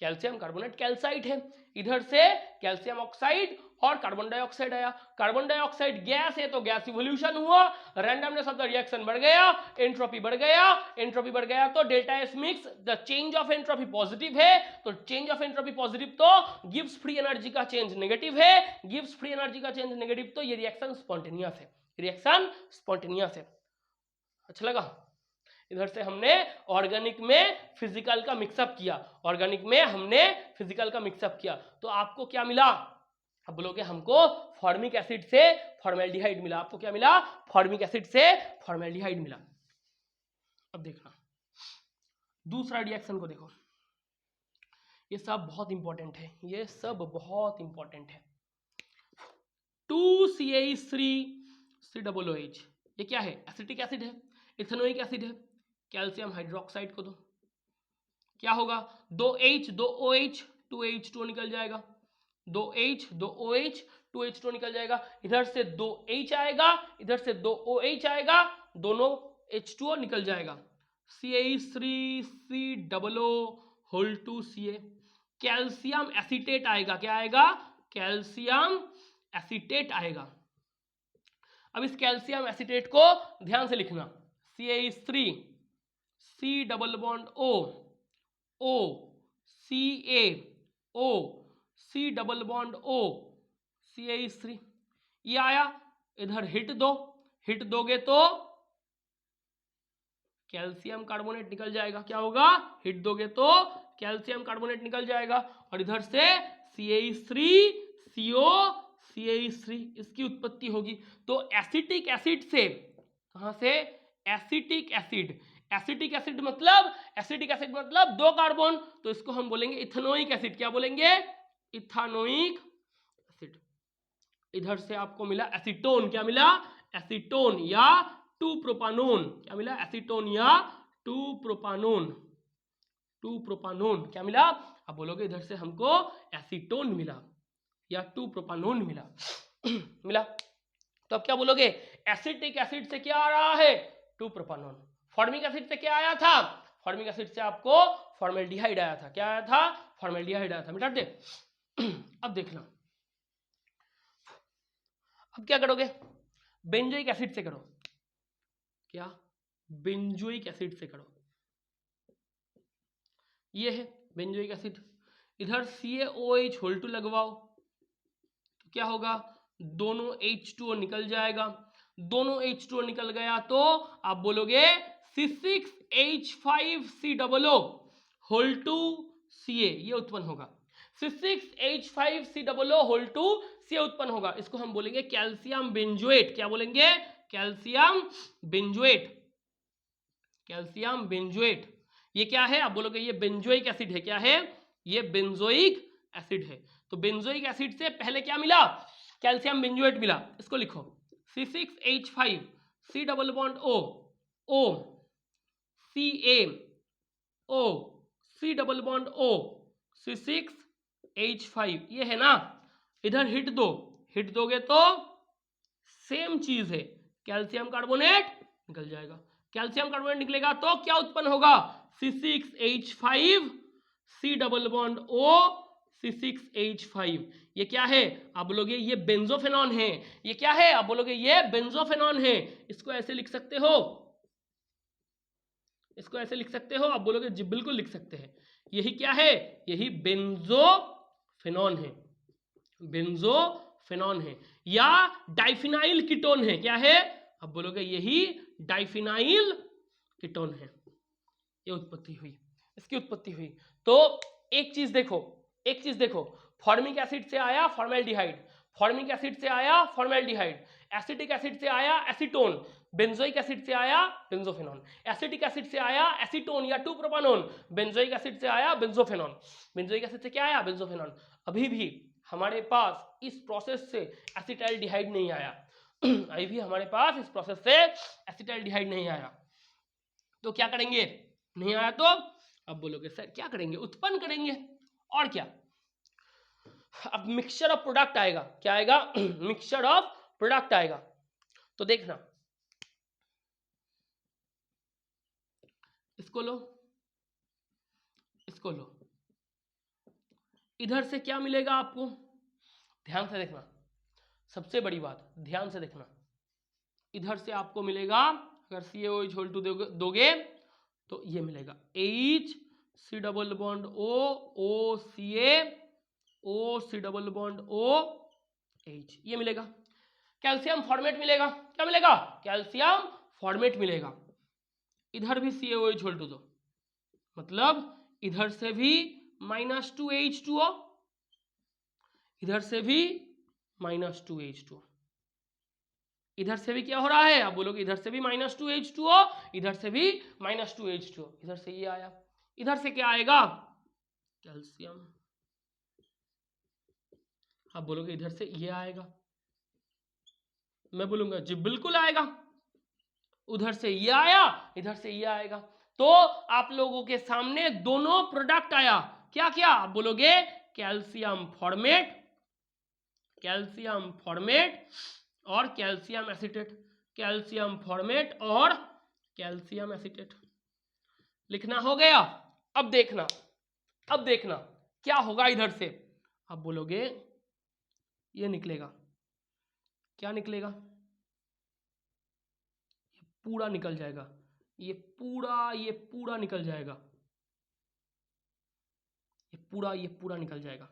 कैल्शियम कार्बोनेट कैल्साइट है, इधर से कैल्शियम ऑक्साइड और कार्बन डाइऑक्साइड आया, कार्बन डाइऑक्साइड गैस है तो गैस इवोल्यूशन हुआ, रैंडमनेस ऑफ द रिएक्शन बढ़ गया, एंट्रोपी बढ़ गया, एंट्रोपी बढ़ गया तो delta S mix, the change of entropy positive है, तो चेंज ऑफ एंट्रोपी पॉजिटिव तो गिव्स फ्री एनर्जी का चेंज नेगेटिव है, गिव्स फ्री एनर्जी का चेंज नेगेटिव, तो ये रिएक्शन स्पॉन्टेनियस है, रिएक्शन स्पॉन्टेनियस है। अच्छा लगा, इधर से हमने ऑर्गेनिक में फिजिकल का मिक्सअप किया, ऑर्गेनिक में हमने फिजिकल का मिक्सअप किया, तो आपको क्या मिला, अब बोलोगे हमको फॉर्मिक एसिड से फॉर्मेल्डिहाइड मिला, आपको क्या मिला, फॉर्मिक एसिड से फॉर्मेल्डिहाइड मिला। अब देखना दूसरा रिएक्शन को देखो, ये सब बहुत इंपॉर्टेंट है, ये सब बहुत इंपॉर्टेंट है। 2CH3COOH, ये क्या है, एसिटिक एसिड है, इथेनोइक एसिड है, कैल्शियम हाइड्रोक्साइड को दो, क्या होगा, 2H 2OH 2H2O निकल जाएगा, 2H 2OH 2H2O निकल जाएगा, इधर से 2H आएगा, इधर से 2OH आएगा, दोनों H2O निकल जाएगा, CH3COO2Ca, कैल्शियम एसीटेट आएगा, क्या आएगा, कैल्शियम एसीटेट आएगा। अब इस कैल्शियम एसीटेट को ध्यान से लिखना, CH3 C double bond O CaO C double bond O CH3, ये आया, इधर हिट दो, हिट दोगे तो कैल्शियम कार्बोनेट निकल जाएगा, क्या होगा, हिट दोगे तो कैल्शियम कार्बोनेट निकल जाएगा, और इधर से CH3CO CH3, इसकी उत्पत्ति होगी। तो एसिटिक एसिड से, कहां से, एसिटिक एसिड, एसिटिक एसिड मतलब, एसिटिक एसिड मतलब दो कार्बन, तो इसको हम बोलेंगे इथेनोइक एसिड, क्या बोलेंगे, इथेनोइक एसिड। इधर से आपको मिला एसीटोन, क्या मिला, एसीटोन या 2 प्रोपानोन, क्या मिला, एसीटोन या 2 प्रोपानोन, 2 प्रोपानोन क्या मिला, अब बोलोगे इधर से हमको एसीटोन मिला या 2 प्रोपानोन मिला मिला, तो अब क्या बोलोगे, एसिटिक एसिड से क्या आ रहा है, 2 प्रोपानोन, फॉर्मिक एसिड से क्या आया था, फॉर्मिक एसिड से आपको फॉर्मेल्डिहाइड आया था, क्या आया था, फॉर्मेल्डिहाइड आया था, मिटा दे। अब देखना, अब क्या करोगे, बेंजोइक एसिड से करो, क्या, बेंजोइक एसिड से करो, ये है बेंजोइक एसिड, इधर CaOH होल 2 लगवाओ, तो क्या होगा, दोनों H2O निकल जाएगा, दोनों H2O निकल गया तो आप बोलोगे C6H5COO होल 2 Ca, ये उत्पन्न होगा, C6H5COO होल टू से उत्पन्न होगा। इसको हम बोलेंगे कैल्शियम बेंजोएट। क्या बोलेंगे? Calcium benzoate. कैल्शियम बेंजोएट ये क्या है? आप बोलोगे ये बेंजोइक एसिड है। क्या है? ये बेंजोइक एसिड है। तो बेंजोइक एसिड से पहले क्या मिला? कैल्शियम बेंजोएट मिला। इसको लिखो C6H5 C double bond O O CaO C double bond O C6H5 ये है ना। इधर हिट दो, हिट दोगे तो सेम चीज है, कैल्शियम कार्बोनेट निकल जाएगा। कैल्शियम कार्बोनेट निकलेगा तो क्या उत्पन्न होगा? C6H5 C double bond O C6H5 ये क्या है? आप बोलोगे ये बेंजोफेनॉन है। ये क्या है? आप बोलोगे ये बेंजोफेनॉन है। इसको ऐसे लिख सकते हो, इसको ऐसे लिख सकते हो। आप बोलोगे जी बिल्कुल लिख सकते हैं। यही क्या है? यही बेंजोफेनॉन है। बेंजोफेनॉन है या डाइफिनाइल कीटोन है। क्या है? आप बोलोगे यही डाइफिनाइल कीटोन है। ये उत्पत्ति हुई, इसकी उत्पत्ति हुई। तो एक चीज देखो, एक चीज देखो, फॉर्मिक एसिड से आया फॉर्मेल्डिहाइड, फॉर्मिक एसिड से आया फॉर्मेल्डिहाइड, एसिटिक एसिड से आया एसीटोन, बेंजोइक एसिड से आया बेंजोफेनॉन, एसिटिक एसिड से आया एसीटोन या 2 प्रोपानोन, बेंजोइक एसिड से आया बेंजोफेनॉन, बेंजोइक एसिड से क्या आया? बेंजोफेनॉन। अभी भी हमारे पास इस प्रोसेस से एसिटाइलडिहाइड नहीं आया। अभी भी हमारे पास इस प्रोसेस से एसिटाइलडिहाइड नहीं आया। तो क्या करेंगे? नहीं आया तो अब बोलोगे सर क्या करेंगे? उत्पन्न करेंगे। और क्या? अब मिक्सचर ऑफ प्रोडक्ट आएगा। क्या आएगा? मिक्सचर ऑफ प्रोडक्ट आएगा। तो देखना, इसको लो, इसको लो, इधर से क्या मिलेगा आपको? ध्यान से देखना, सबसे बड़ी बात ध्यान से देखना। इधर से आपको मिलेगा, अगर CaOH होल टू दोगे तो ये मिलेगा H C double bond O O Ca O C double bond O H ये मिलेगा। कैल्शियम फॉर्मेट मिलेगा। क्या मिलेगा? कैल्शियम फॉर्मेट मिलेगा। इधर भी CaOH होल टू दो, मतलब इधर से भी -2H2O, इधर से भी -2H2O, इधर से भी क्या हो रहा है? आप बोलोगे इधर से भी -2H2O, इधर से भी -2H2O, इधर से ये आया। इधर से क्या आएगा? कैल्शियम। आप बोलोगे इधर से ये आएगा। मैं बोलूंगा जी बिल्कुल आएगा। उधर से ये आया, इधर से ये आएगा। तो आप लोगों के सामने दोनों प्रोडक्ट आया। क्या क्या? आप बोलोगे कैल्शियम फॉर्मेट, कैल्शियम फॉर्मेट और कैल्शियम एसीटेट, कैल्शियम फॉर्मेट और कैल्शियम एसीटेट। लिखना हो गया। अब देखना, अब देखना क्या होगा इधर से। आप बोलोगे ये निकलेगा। क्या निकलेगा? ये पूरा निकल जाएगा, ये पूरा निकल जाएगा, ये पूरा निकल जाएगा।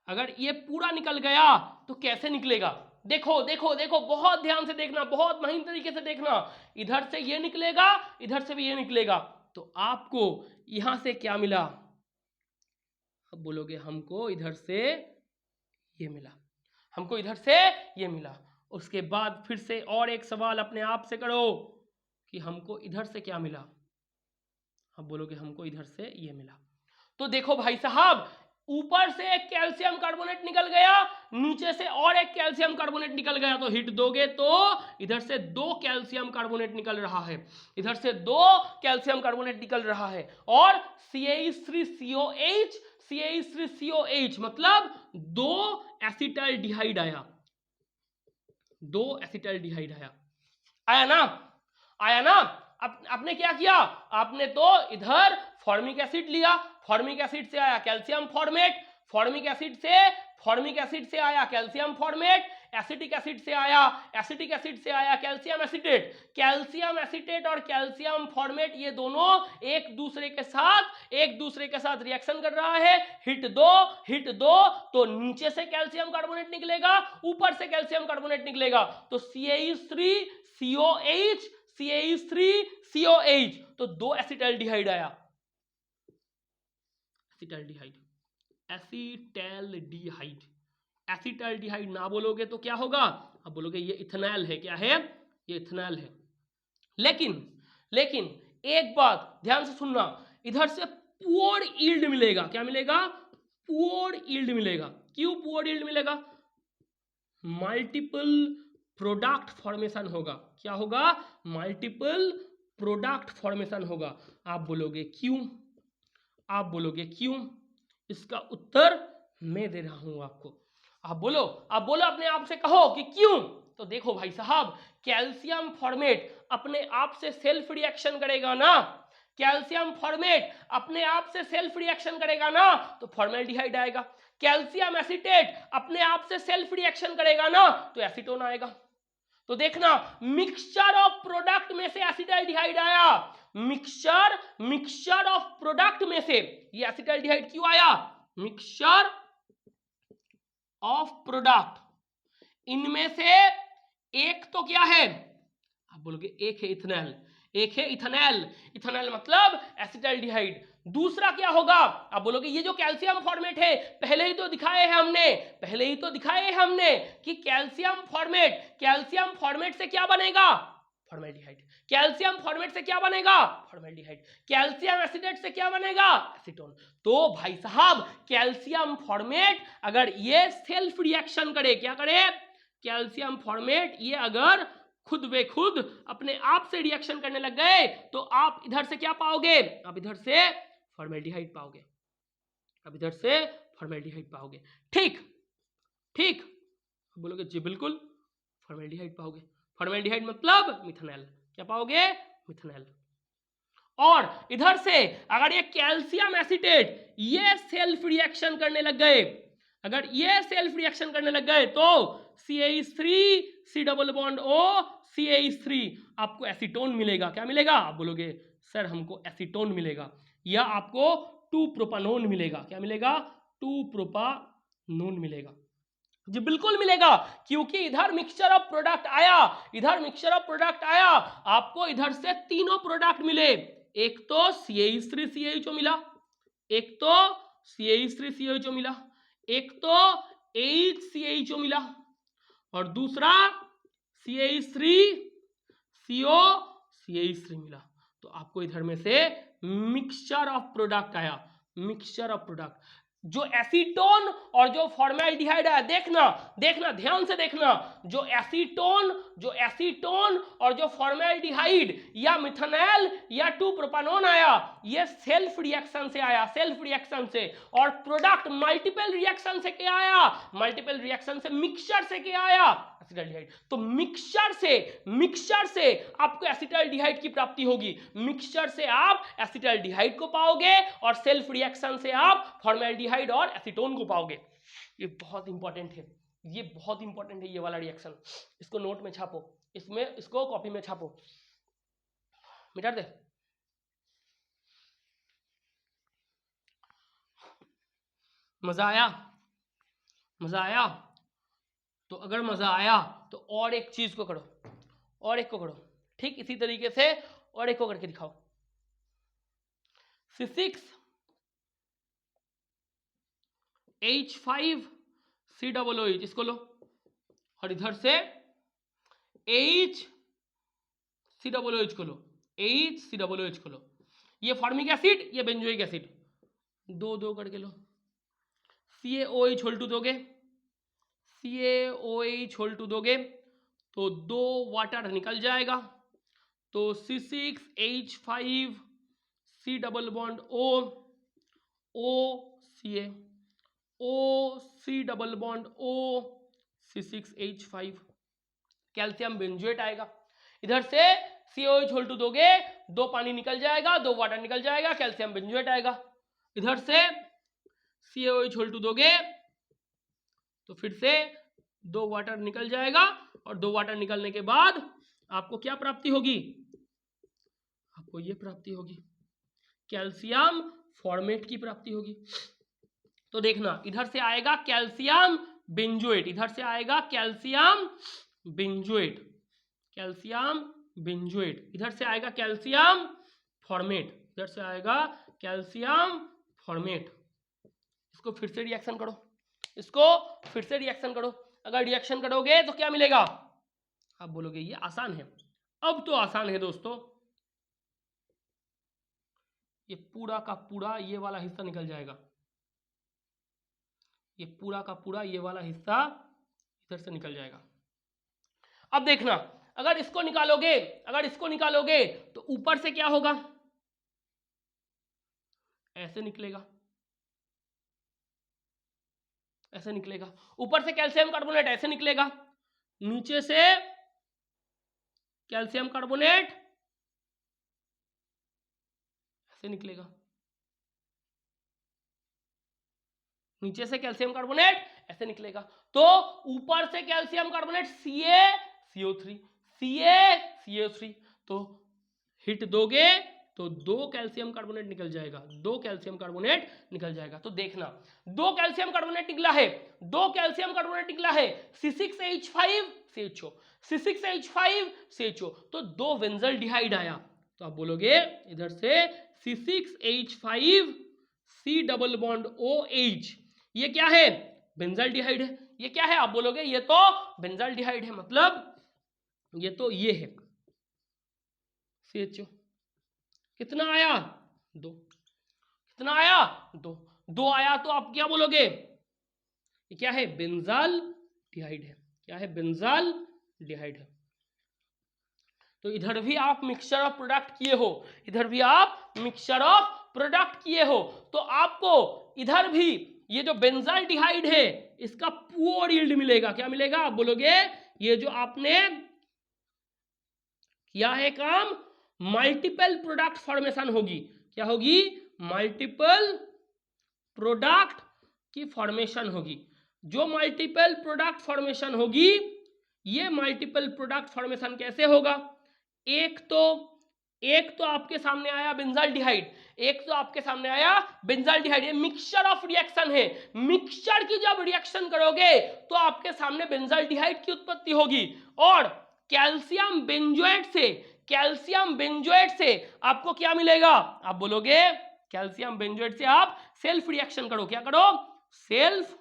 अगर ये पूरा निकल गया तो कैसे निकलेगा? देखो देखो देखो, बहुत ध्यान से देखना, बहुत महीन तरीके से देखना। इधर से ये निकलेगा, इधर से भी ये निकलेगा। तो आपको यहां से क्या मिला? अब बोलोगे हमको इधर से ये मिला, हमको इधर से ये मिला। उसके बाद फिर से और एक सवाल अपने आप से करो कि हमको इधर से क्या मिला? अब बोलोगे हमको इधर से ये मिला। तो देखो भाई साहब, ऊपर से एक कैल्शियम कार्बोनेट निकल गया, नीचे से और एक कैल्शियम कार्बोनेट निकल गया। तो हिट दोगे तो इधर से 2 कैल्शियम कार्बोनेट निकल रहा है, इधर से 2 कैल्शियम कार्बोनेट निकल रहा है, और CH3COH, CH3COH मतलब 2 एसिटाइलडिहाइड आया, 2 एसिटाइलडिहाइड आया। आया ना? आया ना? आपने क्या किया? आपने तो इधर फॉर्मिक एसिड लिया, फॉर्मिक एसिड से आया कैल्शियम फॉर्मेट, फॉर्मिक एसिड से आया कैल्शियम फॉर्मेट, एसिटिक एसिड से आया कैल्शियम एसीटेट। कैल्शियम एसीटेट और कैल्शियम फॉर्मेट ये दोनों एक दूसरे के साथ रिएक्शन कर रहा है। हिट दो तो नीचे से कैल्शियम कार्बोनेट निकलेगा, ऊपर से कैल्शियम कार्बोनेट निकलेगा। तो CH3COH, तो 2 एसिटाइलडिहाइड आया, एसिटाइलडिहाइड। एसिटैल्डिहाइड। एसिटैल्डिहाइड ना बोलोगे तो क्या होगा, अब बोलोगे ये इथेनॉल है। क्या है, ये इथेनॉल है। लेकिन लेकिन एक बात ध्यान से सुनना, इधर से पुअर यील्ड मिलेगा। क्या मिलेगा, पुअर यील्ड मिलेगा। क्यों पुअर यील्ड मिलेगा, मल्टीपल प्रोडक्ट फॉर्मेशन होगा। क्या होगा, मल्टीपल प्रोडक्ट फॉर्मेशन होगा। आप बोलोगे क्यों, आप बोलोगे क्यों, इसका उत्तर मैं दे रहा हूं आपको। आप बोलो, आप बोलो, अपने आप से कहो कि क्यों। तो देखो भाई साहब, कैल्शियम फॉर्मेट अपने आप से सेल्फ रिएक्शन करेगा ना, कैल्शियम फॉर्मेट अपने आप से सेल्फ रिएक्शन करेगा ना, तो फॉर्मेल्डिहाइड आएगा। कैल्शियम एसीटेट अपने आप से सेल्फ रिएक्शन करेगा ना, तो एसीटोन आएगा। तो देखना, मिक्सचर ऑफ प्रोडक्ट में से एसिटाल्डिहाइड आया। मिक्सचर ऑफ प्रोडक्ट में से ये एसिटाल्डिहाइड क्यों आया, मिक्सचर ऑफ प्रोडक्ट, इनमें से एक तो क्या है, आप बोलोगे एक है इथेनॉल, एक है इथेनॉल। इथेनॉल मतलब एसिटाल्डिहाइड। दूसरा क्या होगा, आप बोलोगे ये जो कैल्शियम फॉर्मेट है, पहले ही तो दिखाए हैं हमने, पहले ही तो दिखाए हैं हमने कि कैल्शियम फॉर्मेट से क्या बनेगा, फॉर्मेल्डिहाइड। कैल्शियम फॉर्मेट से क्या बनेगा, फॉर्मेल्डिहाइड। कैल्शियम एसिटेट से क्या बनेगा, एसीटोन। तो भाई साहब, कैल्शियम फॉर्मेट अगर ये सेल्फ रिएक्शन करे, क्या करे, कैल्शियम फॉर्मेट ये अगर खुद वे खुद अपने आप से रिएक्शन करने लग गए, तो आप इधर से क्या पाओगे, आप इधर से फॉर्मेल्डिहाइड पाओगे, आप इधर से फॉर्मेल्डिहाइड पाओगे। ठीक ठीक, बोलोगे जी बिल्कुल, फॉर्मेल्डिहाइड पाओगे। फॉर्मेल्डिहाइड मतलब मिथेनॉल। क्या पाओगे, मिथेनॉल। और इधर से अगर ये कैल्शियम एसीटेट ये सेल्फ रिएक्शन करने लग गए, अगर ये सेल्फ रिएक्शन करने लग गए, तो CH3 C double bond O CH3 आपको एसीटोन मिलेगा। क्या मिलेगा, आप बोलोगे सर हमको एसीटोन मिलेगा, या आपको 2 प्रोपानोन मिलेगा। क्या मिलेगा, 2 प्रोपानोन मिलेगा। जी बिल्कुल मिलेगा, क्योंकि इधर मिक्सचर ऑफ प्रोडक्ट आया, इधर मिक्सचर ऑफ प्रोडक्ट आया, आपको इधर से तीनों प्रोडक्ट मिले। एक तो CH3 CHO मिला, एक तो CH3 CHO मिला, एक तो HCHO मिला, और दूसरा CH3 CO CH3 मिला। तो आपको इधर में से मिक्सचर ऑफ प्रोडक्ट आया, मिक्सचर ऑफ प्रोडक्ट। जो एसीटोन और जो फॉर्मेल्डिहाइड है, देखना देखना ध्यान से देखना, जो एसीटोन और जो फॉर्मेल्डिहाइड या मिथेनॉल या 2 प्रोपानोन आया, ये सेल्फ रिएक्शन से आया, सेल्फ रिएक्शन से। और प्रोडक्ट मल्टीपल रिएक्शन से क्या आया, मल्टीपल रिएक्शन से मिक्सचर से क्या आया, एसिटाल्डिहाइड। तो मिक्सचर से आपको एसिटाल्डिहाइड की प्राप्ति होगी, मिक्सचर से आप एसिटाल्डिहाइड को पाओगे, और सेल्फ रिएक्शन से आप फॉर्मेल्डिहाइड और एसीटोन को पाओगे। ये बहुत इंपॉर्टेंट है, ये बहुत इंपॉर्टेंट है ये वाला रिएक्शन। इसको नोट में छापो, इसको कॉपी में छापो, मिटा दे। मजा आया, मजा आया। तो अगर मजा आया तो और एक चीज को करो, और एक को करो, ठीक इसी तरीके से और एक को करके दिखाओ। C6H5COOH इसको लो, और इधर से HCOOH को लो, HCOOH को लो। ये फॉर्मिक एसिड, ये बेंजोइक एसिड, दो दो करके लो। CaOH होल टू दोगे, CaOH होल टू दोगे तो 2 वाटर निकल जाएगा, तो C6H5C double bond OCA, OC double bond O C6H5, calcium benzoate आएगा। इधर से COH होल टू दोगे, 2 पानी निकल जाएगा, 2 वाटर निकल जाएगा, कैल्शियम बेंजोएट आएगा। इधर से COH होल टू दोगे तो फिर से 2 वाटर निकल जाएगा, और 2 वाटर निकलने के बाद आपको क्या प्राप्ति होगी, आपको ये प्राप्ति होगी, कैल्शियम फॉर्मेट की प्राप्ति होगी। तो देखना, इधर से आएगा कैल्शियम बेंजोएट, इधर से आएगा कैल्शियम बेंजोएट, कैल्शियम बेंजोएट, इधर से आएगा कैल्शियम फॉर्मेट, इधर से आएगा कैल्शियम फॉर्मेट। इसको फिर से रिएक्शन करो, इसको फिर से रिएक्शन करो। अगर रिएक्शन करोगे तो क्या मिलेगा? आप बोलोगे ये आसान है। अब तो आसान है दोस्तों, ये पूरा का पूरा ये वाला हिस्सा निकल जाएगा, ये पूरा का पूरा ये वाला हिस्सा इधर से निकल जाएगा। अब देखना, अगर इसको निकालोगे, अगर इसको निकालोगे तो ऊपर से क्या होगा? ऐसे निकलेगा, ऐसे निकलेगा। ऊपर से कैल्शियम कार्बोनेट ऐसे निकलेगा, नीचे से कैल्शियम कार्बोनेट ऐसे निकलेगा, नीचे से कैल्शियम कार्बोनेट ऐसे निकलेगा। तो ऊपर से कैल्शियम कार्बोनेट CaCO3, CaCO3, तो हिट दोगे तो 2 कैल्शियम कार्बोनेट निकल जाएगा, 2 कैल्शियम कार्बोनेट निकल जाएगा। तो देखना, 2 कैल्शियम कार्बोनेट निकला है, 2 कैल्शियम कार्बोनेट निकला है, C6H5CHO, C6H5CHO, तो 2 बेंजल्डिहाइड आया। तो आप बोलोगे इधर से C6H5C डबल बॉन्ड OH, ये क्या है? बेंजल्डिहाइड है। ये क्या है? आप बोलोगे ये तो बेंजल्डिहाइड है, मतलब ये तो ये है CHO। कितना आया? 2। कितना आया? 2 आया। तो आप क्या बोलोगे? ये क्या है? बेंजाल्डिहाइड है। क्या है? बेंजाल्डिहाइड है। तो इधर भी आप मिक्सचर ऑफ प्रोडक्ट किए हो, इधर भी आप मिक्सचर ऑफ प्रोडक्ट किए हो, तो आपको इधर भी ये जो बेंजाल्डिहाइड है इसका प्योर यील्ड मिलेगा। क्या मिलेगा? आप बोलोगे ये जो आपने किया है काम, मल्टीपल प्रोडक्ट फॉर्मेशन होगी। क्या होगी? मल्टीपल प्रोडक्ट की फॉर्मेशन होगी। जो मल्टीपल प्रोडक्ट फॉर्मेशन होगी, ये मल्टीपल प्रोडक्ट फॉर्मेशन कैसे होगा? एक तो आपके सामने आया बेंजाल्डिहाइड, एक तो आपके सामने आया बेंजाल्डिहाइड। ये मिक्सचर ऑफ रिएक्शन है। मिक्सचर की जब रिएक्शन करोगे तो आपके सामने बेंजाल्डिहाइड की उत्पत्ति होगी, और कैल्शियम बेंजोएट से आपको क्या मिलेगा? आप बोलोगे कैल्शियम बेंजोएट से आप सेल्फ रिएक्शन करो। क्या करो? सेल्फ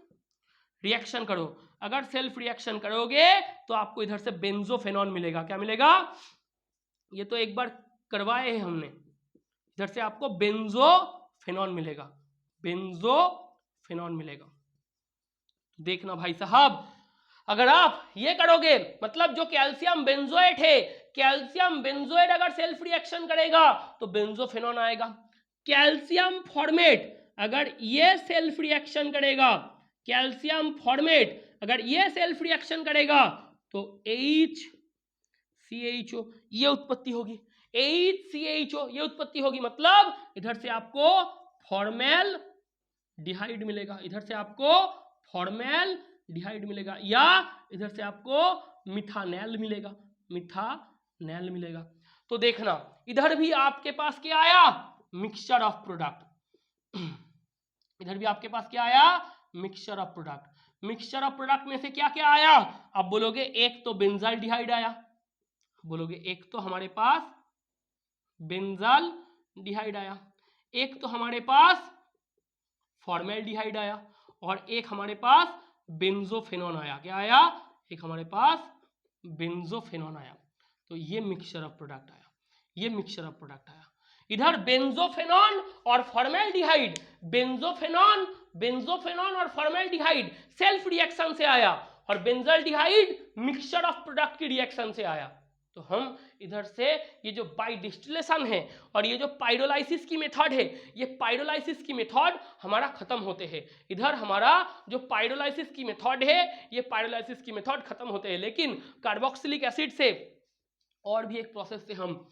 रिएक्शन करो। अगर सेल्फ रिएक्शन करोगे तो आपको इधर से बेंजोफेनॉन मिलेगा। क्या मिलेगा? ये तो एक बार करवाए हैं हमने। इधर से आपको बेंजोफेनॉन मिलेगा, बेंजोफेनॉन मिलेगा। देखना भाई साहब, अगर आप ये करोगे, मतलब जो कैल्शियम बेंजोएट है, कैल्शियम बेंजोएट अगर सेल्फ रिएक्शन करेगा तो बेंजोफेनॉन आएगा। कैल्शियम फॉर्मेट अगर ये सेल्फ रिएक्शन करेगा, कैल्शियम फॉर्मेट अगर ये सेल्फ रिएक्शन करेगा तो HCHO ये उत्पत्ति होगी, HCHO ये उत्पत्ति होगी। मतलब इधर से आपको फॉर्मेल्डिहाइड मिलेगा, इधर से आपको फॉर्मेल्डिहाइड मिलेगा, या इधर से आपको मिथानेल मिलेगा, मिथानेल मिलेगा। तो देखना, इधर भी आपके पास क्या आया? Mixture of product. इधर भी आपके पास क्या आया? Mixture of product. Mixture of product में से क्या क्या आया? आप बोलोगे एक तो बेंजाल्डिहाइड आया, बोलोगे एक तो हमारे पास बेंजाल्डिहाइड आया, एक तो हमारे पास फॉर्मेल्डिहाइड आया, और एक हमारे पास बेंजोफेनॉन आया। क्या आया? एक हमारे पास बेंजोफेनॉन आया। तो ये मिक्सचर ऑफ प्रोडक्ट आया, ये मिक्सचर ऑफ प्रोडक्ट आया। इधर बेंजोफेनॉन और फॉर्मेल्डिहाइड, बेंजोफेनॉन और फॉर्मेल्डिहाइड सेल्फ रिएक्शन से आया, और बेंजाल्डिहाइड मिक्सचर ऑफ प्रोडक्ट की रिएक्शन से आया। तो हम इधर से ये जो बाई डिस्टिलेशन है और ये जो पाइरोलाइसिस की मेथड है, ये पाइरोलाइसिस की मेथड हमारा खत्म होते हैं। इधर हमारा जो पाइरोलाइसिस की मेथड है, ये पाइरोलाइसिस की मेथड खत्म होते हैं, लेकिन कार्बोक्सिलिक एसिड से और भी एक प्रोसेस से हम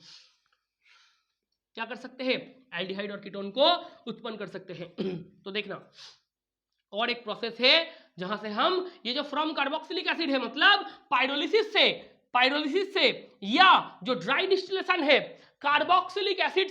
क्या कर सकते हैं? एल्डिहाइड और कीटोन को उत्पन्न कर सकते हैं। तो देखना, और एक प्रोसेस है जहां से हम ये जो फ्रॉम कार्बोक्सिलिक एसिड है, मतलब पाइरोलिसिस से, या जो ड्राई डिस्टिलेशन है कार्बोक्सिलिक एसिड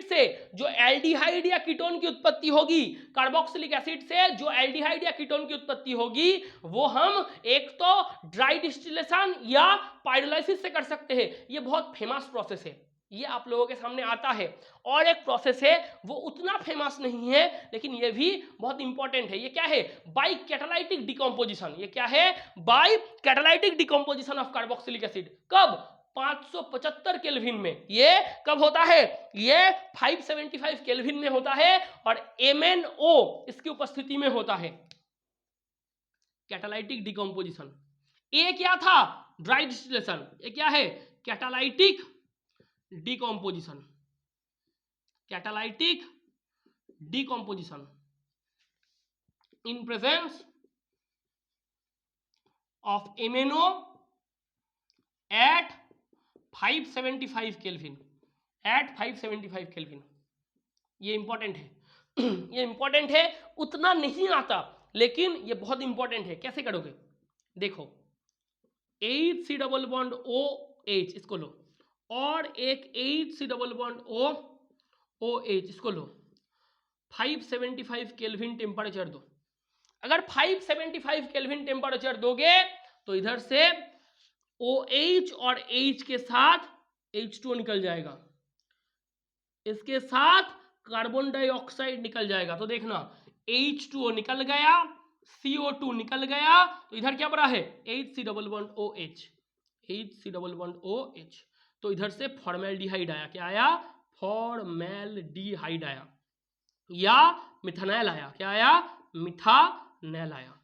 से जो एल्डिहाइड या कीटोन की उत्पत्ति होगी, कार्बोक्सिलिक एसिड से जो एल्डिहाइड या कीटोन की उत्पत्ति होगी, वो हम एक तो ड्राई डिस्टिलेशन या पाइरोलाइसिस से कर सकते हैं। ये बहुत फेमस प्रोसेस है, ये आप लोगों के सामने आता है। और एक प्रोसेस है, वो उतना फेमस नहीं है लेकिन ये भी बहुत इंपॉर्टेंट है। ये क्या है? By catalytic decomposition. ये क्या है? By catalytic decomposition of carboxylic acid. कब? 575 केल्विन में। ये कब होता है? ये 575 केल्विन में होता है और MnO इसकी उपस्थिति में होता है। Catalytic decomposition. ये क्या था? Dry distillation. ये क्या है? Catalytic decomposition. Catalytic decomposition in presence of MnO at 575 kelvin. At 575 kelvin. ये इंपॉर्टेंट है। ये इंपॉर्टेंट है, उतना नहीं आता लेकिन ये बहुत इंपॉर्टेंट है। कैसे करोगे? देखो, H C double bond OH इसको लो और एक H C double bond OH इसको लो। 575 केल्विन टेम्परेचर दो। अगर 575 केल्विन टेम्परेचर दोगे तो इधर से OH और H के साथ H2O निकल जाएगा, इसके साथ कार्बन डाइऑक्साइड निकल जाएगा। तो देखना, H2O निकल गया, CO2 निकल गया, तो इधर क्या बना है? HC double bond OH। HC double bond OH। तो इधर से फॉर्मेल्डिहाइड आया। क्या आया? फॉर्मेल्डिहाइड आया या मिथानैल आया। क्या आया? मिथानैल आया।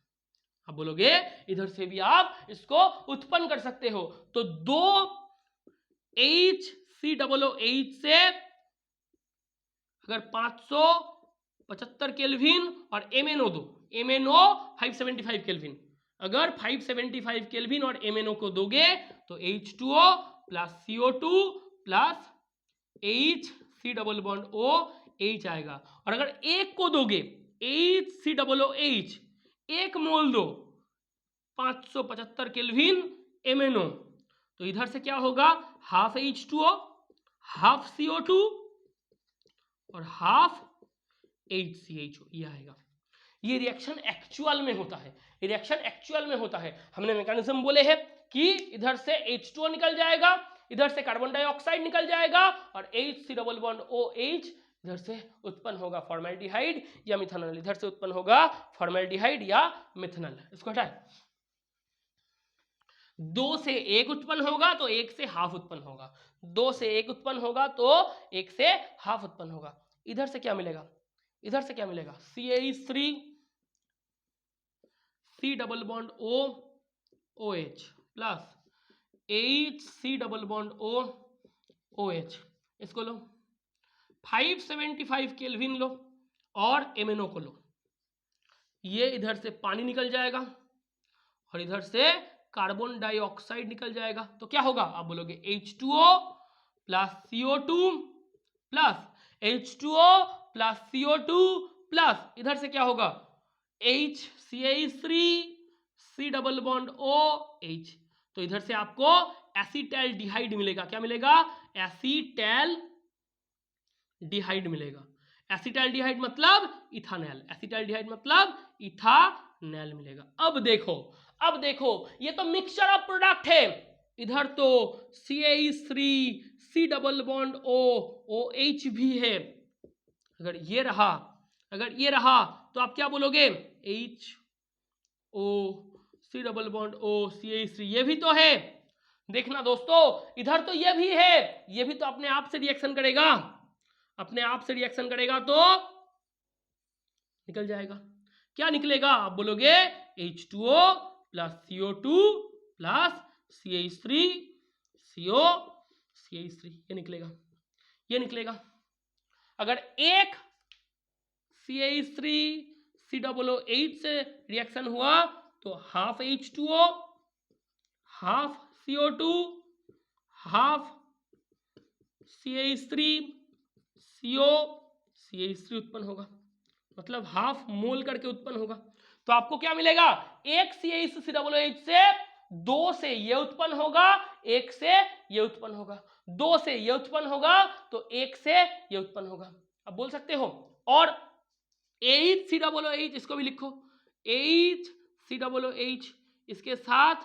अब बोलोगे इधर से भी आप इसको उत्पन्न कर सकते हो। तो दो HCOOH से अगर 575 केल्विन और MnO दो, MnO 575 केल्विन, अगर 575 केल्विन और MnO को दोगे तो H2O plus CO2 plus HC double bond OH आएगा। और अगर एक को दोगे HCOOH, एक मोल दो 575 केल्विन MnO, तो इधर से क्या होगा? हाफ H2O, हाफ CO2 और हाफ HCHO। ये आएगा। ये रिएक्शन एक्चुअल में होता है। ये रिएक्शन एक्चुअल में होता है। हमने मैकेनिज्म बोले हैं कि इधर से H2O निकल जाएगा, इधर से कार्बन डाइऑक्साइड निकल जाएगा और HC डबल बॉन्ड OH इधर से उत्पन्न होगा फॉर्मेल्डिहाइड या मिथानॉल। इधर से उत्पन्न होगा फॉर्मेल्डिहाइड या मिथानॉल। इसको हटाए। दो से एक उत्पन्न होगा तो एक से हाफ उत्पन्न होगा, दो से एक उत्पन्न होगा तो एक से हाफ उत्पन्न होगा। इधर से क्या मिलेगा? इधर से क्या मिलेगा? CH3 C double bond OH plus HC double bond OH। इसको लो, 575 केल्विन लो और MnO को लो। ये इधर से पानी निकल जाएगा और इधर से कार्बन डाइऑक्साइड निकल जाएगा। तो क्या होगा? आप बोलोगे H2O plus CO2 plus H2O plus CO2 plus इधर से क्या होगा? HCH3 C double bond OH। तो इधर से आपको एसिटैल्डिहाइड मिलेगा। क्या मिलेगा? एसिटैल्डिहाइड मिलेगा। एसिटैल्डिहाइड मतलब इथानैल, एसिटैल्डिहाइड मतलब इथानैल मिलेगा। अब देखो ये तो मिक्सचर ऑफ प्रोडक्ट है। इधर तो CH3 C double bond OH भी है। अगर ये रहा तो आप क्या बोलोगे? HO C double bond O CH3 ये भी तो है। देखना दोस्तों, इधर तो ये भी है, ये भी तो अपने आप से रिएक्शन करेगा, अपने आप से रिएक्शन करेगा तो निकल जाएगा। क्या निकलेगा? आप बोलोगे H2O plus CO2 plus CH3 CO CH3। ये निकलेगा। अगर एक CH3 COOH से रिएक्शन हुआ तो half H2O, half CO2, half CH3 CO CH3 उत्पन्न होगा, मतलब हाफ मोल करके उत्पन्न होगा। तो आपको क्या मिलेगा? एक CH3COOH से दो से ये उत्पन्न होगा, एक से ये उत्पन्न होगा, दो से ये उत्पन्न होगा तो एक से ये उत्पन्न होगा। अब बोल सकते हो। और HCOOH इसको भी लिखो, HCOOH इसके साथ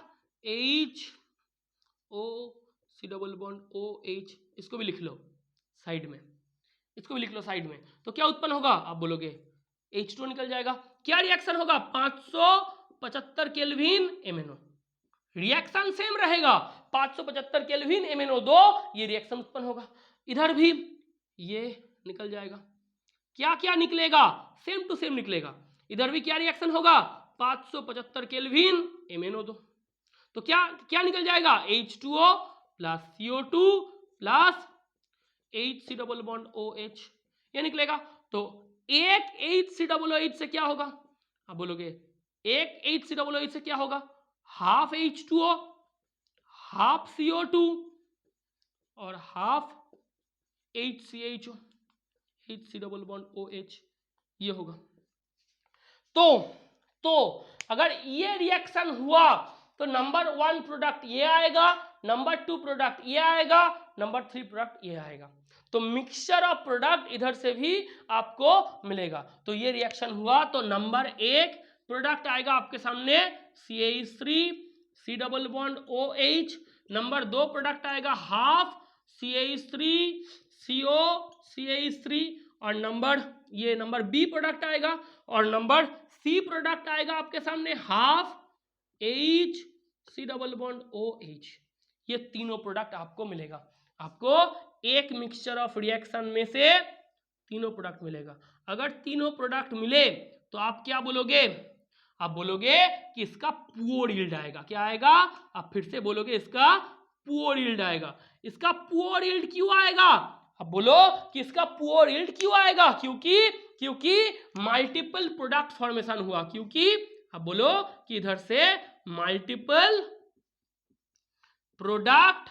HO C double bond OH, इसको भी लिख लो साइड में, इसको भी लिख लो साइड में। तो क्या उत्पन्न होगा, आप बोलोगे H2 निकल जाएगा। क्या रिएक्शन होगा, 575 केल्विन MnO, रिएक्शन सेम रहेगा, 575 केल्विन MnO2 ये रिएक्शन उत्पन्न होगा। इधर भी ये निकल जाएगा, क्या क्या निकलेगा, सेम टू सेम निकलेगा। इधर भी क्या रिएक्शन होगा, 575 केल्विन MnO2, तो क्या क्या निकल जाएगा, H2O plus CO2 plus HC double bond OH, ये निकलेगा। तो एक HC डबल OH से क्या होगा, आप बोलोगे एक HC डबल OH से क्या होगा, हाफ H2O हाफ CO2 और half HCHO, HC double bond OH, ये होगा। तो अगर ये रिएक्शन हुआ तो नंबर 1 प्रोडक्ट ये आएगा, नंबर 2 प्रोडक्ट ये आएगा, नंबर 3 प्रोडक्ट ये आएगा। तो मिक्सचर ऑफ प्रोडक्ट इधर से भी आपको मिलेगा। तो ये रिएक्शन हुआ तो नंबर 1 प्रोडक्ट आएगा आपके सामने CH3 C double bond OH, number 2 product आएगा हाफ CH3 CO CH3, और नंबर बी प्रोडक्ट आएगा, और नंबर सी प्रोडक्ट आएगा आपके सामने half HC double bond OH। ये तीनों प्रोडक्ट आपको मिलेगा। आपको एक मिक्सचर ऑफ रिएक्शन में से तीनों प्रोडक्ट मिलेगा। अगर तीनों प्रोडक्ट मिले तो आप क्या बोलोगे, आप बोलोगे कि इसका पुअर यील्ड आएगा। क्या आएगा, आप फिर से बोलोगे इसका पुअर यील्ड आएगा। इसका पुअर यील्ड क्यों आएगा, अब बोलो कि इसका पुअर यील्ड क्यों आएगा, क्योंकि मल्टीपल प्रोडक्ट फॉर्मेशन हुआ, क्योंकि अब बोलो कि इधर से मल्टीपल प्रोडक्ट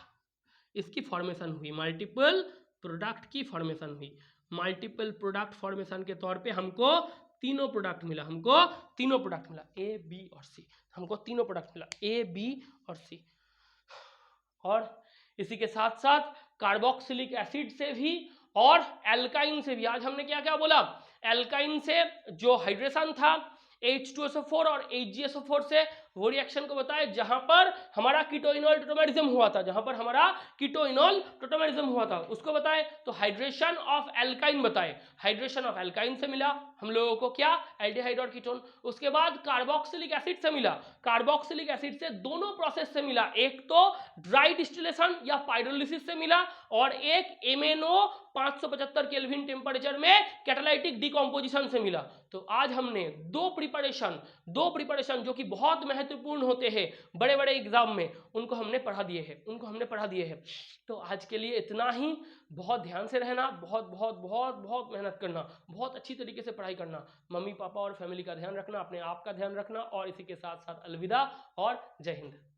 इसकी फॉर्मेशन हुई, मल्टीपल प्रोडक्ट की फॉर्मेशन हुई। मल्टीपल प्रोडक्ट फॉर्मेशन के तौर पे हमको तीनों प्रोडक्ट मिला, A B और C, हमको तीनों प्रोडक्ट मिला A B और C। और इसी के साथ साथ कार्बोक्सिलिक एसिड से भी और एल्काइन से भी। आज हमने क्या क्या बोला, एल्काइन से जो हाइड्रेशन था H2SO4 और HgSO4 से, वो रिएक्शन को बताए जहां पर हमारा कीटोइनॉल टोटोमेरिज्म हुआ था, उसको बताए। तो हाइड्रेशन ऑफ एल्काइन बताए, हाइड्रेशन ऑफ एल्काइन से मिला हम लोगों को क्या, एल्डिहाइड और कीटोन। उसके बाद कार्बोक्सिलिक एसिड से मिला, कार्बोक्सिलिक एसिड से दोनों प्रोसेस से मिला, एक तो ड्राई डिस्टिलेशन या पाइरोलिसिस से मिला, और एक MnO 575 केल्विन टेम्परेचर में कैटालाइटिक डिकम्पोजिशन से मिला। तो आज हमने दो प्रिपरेशन जो कि बहुत महत्वपूर्ण होते हैं बड़े बड़े एग्जाम में, उनको हमने पढ़ा दिए हैं। तो आज के लिए इतना ही। बहुत ध्यान से रहना, बहुत बहुत बहुत बहुत मेहनत करना, बहुत अच्छी तरीके से पढ़ाई करना, मम्मी पापा और फैमिली का ध्यान रखना, अपने आप का ध्यान रखना, और इसी के साथ साथ अलविदा और जय हिंद।